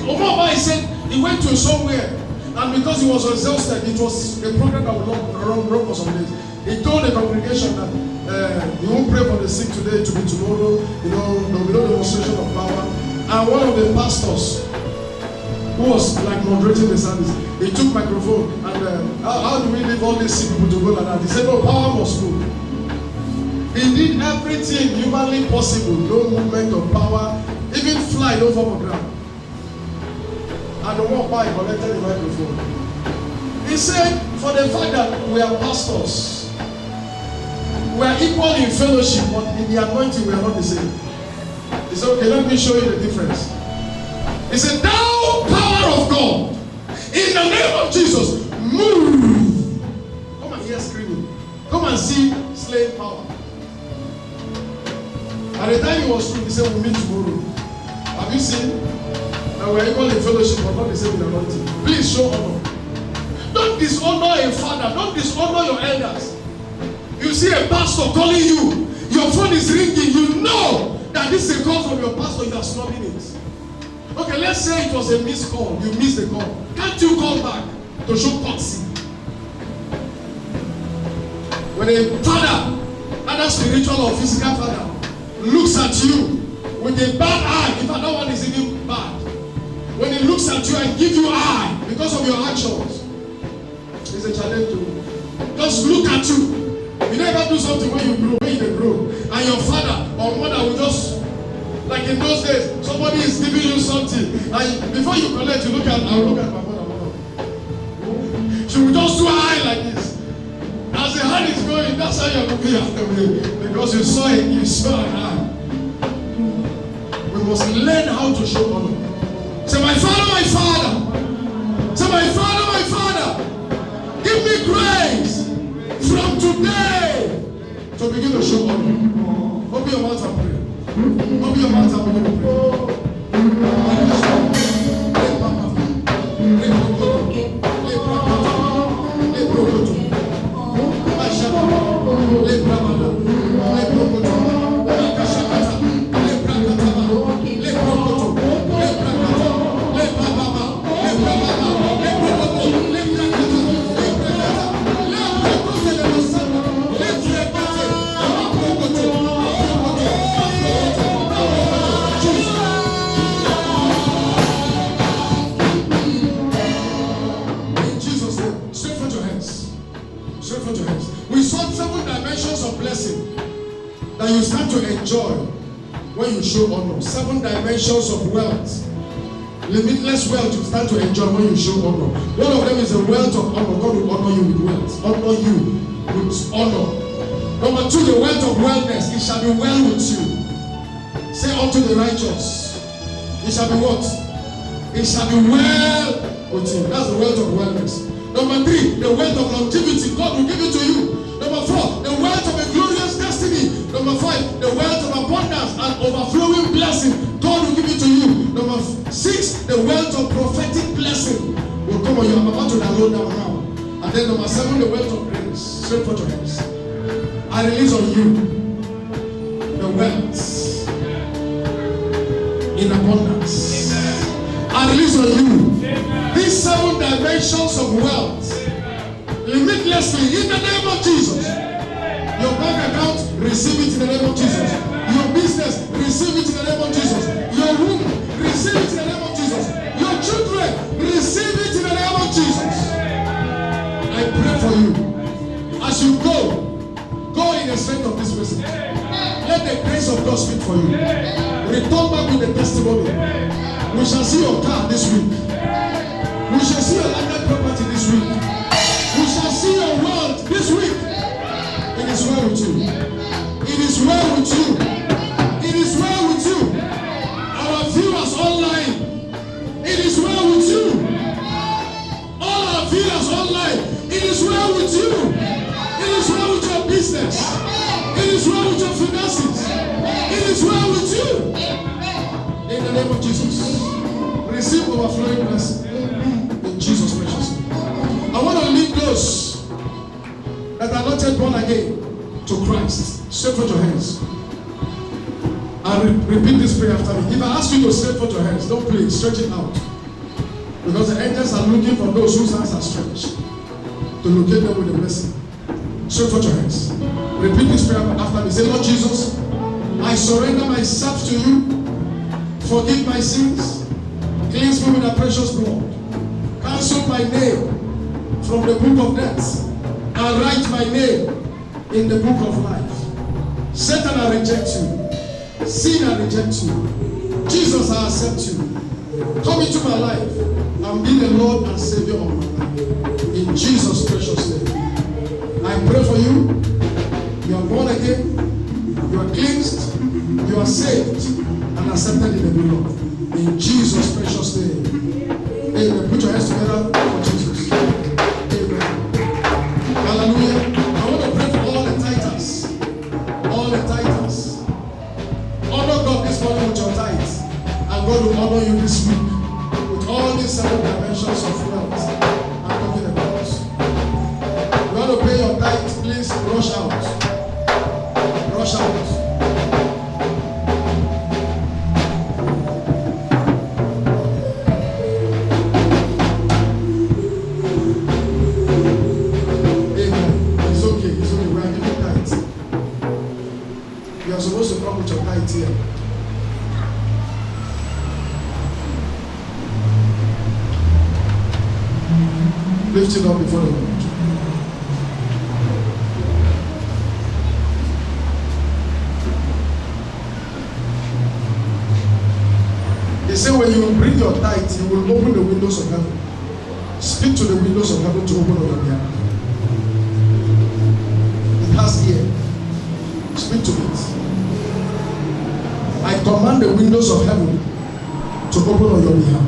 Omar said he went to somewhere, and because he was exhausted, it was a program that would run for some days. He told the congregation that he won't pray for the sick today, to be tomorrow, there will be no demonstration of power. And one of the pastors who was like moderating the service, he took microphone and how do we leave all these sick people to go like that? He said, no, power must move. He did everything humanly possible, no movement of power, even fly no form of ground. And the one by collected the microphone. He said, for the fact that we are pastors, we are equal in fellowship, but in the anointing we are not the same. He said, okay, let me show you the difference. He said, thou power of God, in the name of Jesus, move. Come and hear screaming. Come and see slain power. At the time he was through, he said, we'll meet tomorrow. Have you seen? That we are equal in fellowship, but not the same in anointing. Please show honor. Don't dishonor a father. Don't dishonor your elders. You see a pastor calling you. Your phone is ringing. You know that this is a call from your pastor. You are snubbing it. Okay, let's say it was a missed call. You missed the call. Can't you call back to show courtesy? When a father, either spiritual or physical father, looks at you with a bad eye, if another one is even bad, when he looks at you and gives you eye because of your actions, it's a challenge to just look at you. You never do something when you grow, and your father or mother will just, like in those days, somebody is giving you something, and before you collect, I will look at my mother. She will just do eye like this. As the hand is going, that's how you're looking after me, because you saw an eye. We must learn how to show honor. Say, my father. Say, my father. Give me grace from today to begin to show honor. Open your mouth and pray. Open your mouth and begin to pray. We saw 7 dimensions of blessing that you start to enjoy when you show honor. 7 dimensions of wealth. Limitless wealth you start to enjoy when you show honor. One of them is the wealth of honor. God will honor you with wealth. Honor you with honor. Number 2, the wealth of wellness. It shall be well with you. Say unto the righteous, it shall be what? It shall be well with you. That's the wealth of wellness. Number 3, the wealth of longevity. God will give it to you. Number 4, the wealth of a glorious destiny. Number 5, the wealth of abundance and overflowing blessing. God will give it to you. Number 6, the wealth of prophetic blessing will come on you. I'm about to download that now. And then number 7, the wealth of grace. Straight for your hands. I release on you the wealth in in abundance. I release on you these 7 dimensions of wealth limitlessly in the name of Jesus. Your bank account, receive it in the name of Jesus. Your business, receive it in the name of Jesus. Your womb, receive it in the name of Jesus. Your children, receive it in the name of Jesus. I pray for you. As you go in the strength of this person. Let the grace of God speak for you. Return back with the testimony. We shall see your car this week. We shall see your landed property this week. We shall see your world this week. It is well with you. It is well with you. It is well with you. Our viewers online, it is well with you. All our viewers online, it is well with you. It is well with your business. It is well with your finances. It is well with you. In the name of Jesus. Receive overflowing blessing. In Jesus' precious name. I want to lead those that are not yet born again to Christ. Stretch out your hands. And repeat this prayer after me. If I ask you to stretch out your hands, don't play. Stretch it out. Because the angels are looking for those whose hands are stretched to locate them with a blessing. Stretch out your hands. Repeat this prayer after me. Say, Lord Jesus, I surrender myself to you. Forgive my sins. Cleanse me with the precious blood. Cancel my name from the book of death. And write my name in the book of life. Satan, I reject you. Sin, I reject you. Jesus, I accept you. Come into my life and be the Lord and Savior of my life. In Jesus' precious name. I pray for you. You are born again. You are cleansed. You are saved and accepted in the beloved. In Jesus' precious name. Amen. Put your hands together for Jesus. Amen. Hallelujah. I want to pray for all the titans. All the titans. Honor God this morning with your tithes. And God will honor you this week with all these 7 dimensions of wealth I'm talking about. You want to pay your tithes, please rush out. Rush out. Supposed to come with your tithe here. Lift it up before the Lord. They say when you bring your tithe, you will open the windows of heaven. Speak to the windows of heaven to open on your behalf. It has ear. Speak to it. I command the windows of heaven to open on your behalf.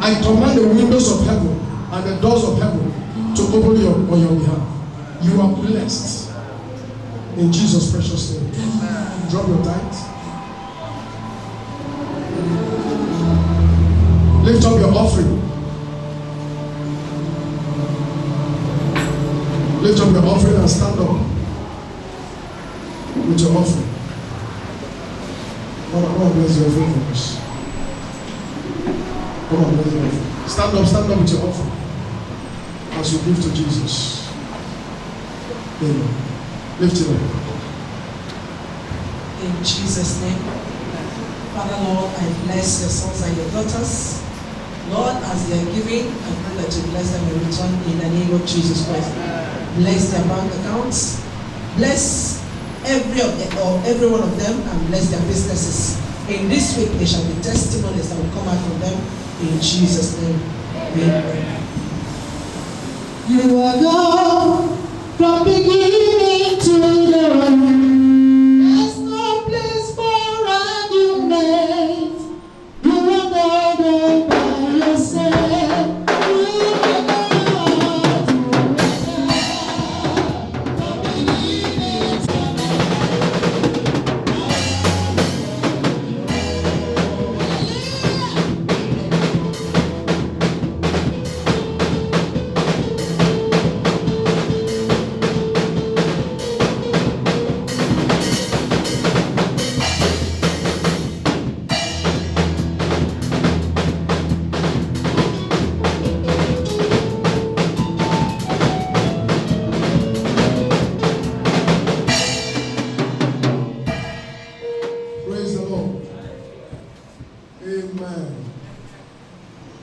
I command the windows of heaven and the doors of heaven to open on your behalf. You are blessed. In Jesus' precious name. Drop your tithe. Lift up your offering. Lift up your offering and stand up with your offering. Come on, bless your offering for us. Come on, bless your offering. Stand up with your offering as you give to Jesus. Amen. Lift it up. In Jesus' name. Father, Lord, I bless your sons and your daughters. Lord, as they are giving, I pray that you bless them in return in the name of Jesus Christ. Bless their bank accounts. Bless every one of them and bless their businesses. In this week, there shall be testimonies that will come out from them. In Jesus' name. Amen. You are God from beginning to the end. There's no place for argument. You are God all by yourself. You are God from beginning to Amen.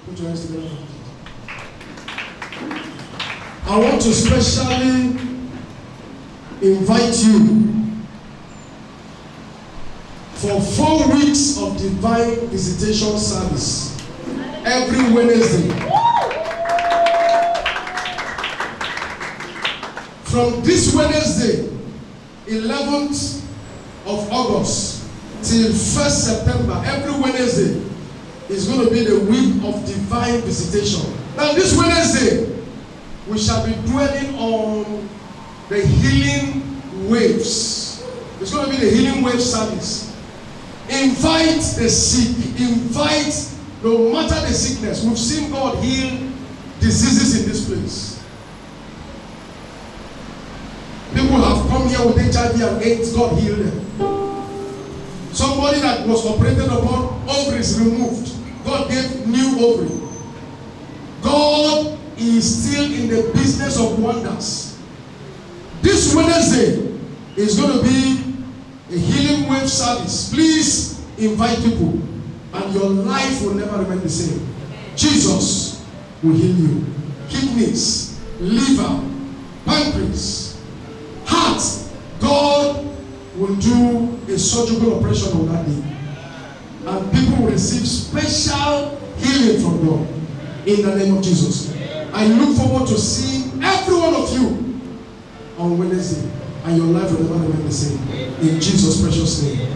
Put your hands together. I want to specially invite you for 4 weeks of divine visitation service every Wednesday. From this Wednesday, 11th of August till 1st September, every Wednesday is going to be the week of divine visitation. Now this Wednesday, we shall be dwelling on the healing waves. It's going to be the healing wave service. Invite the sick. Invite, no matter the sickness. We've seen God heal diseases in this place. People have come here with HIV and AIDS. God healed them. Somebody that was operated upon, ovaries removed. God gave new ovary. God is still in the business of wonders. This Wednesday is going to be a healing wave service. Please invite people, and your life will never remain the same. Jesus will heal you. Kidneys, liver, pancreas, heart. God will do a surgical operation on that day, and people will receive special healing from God in the name of Jesus. I look forward to seeing every one of you on Wednesday, and your life will never remain the same. In Jesus' precious name.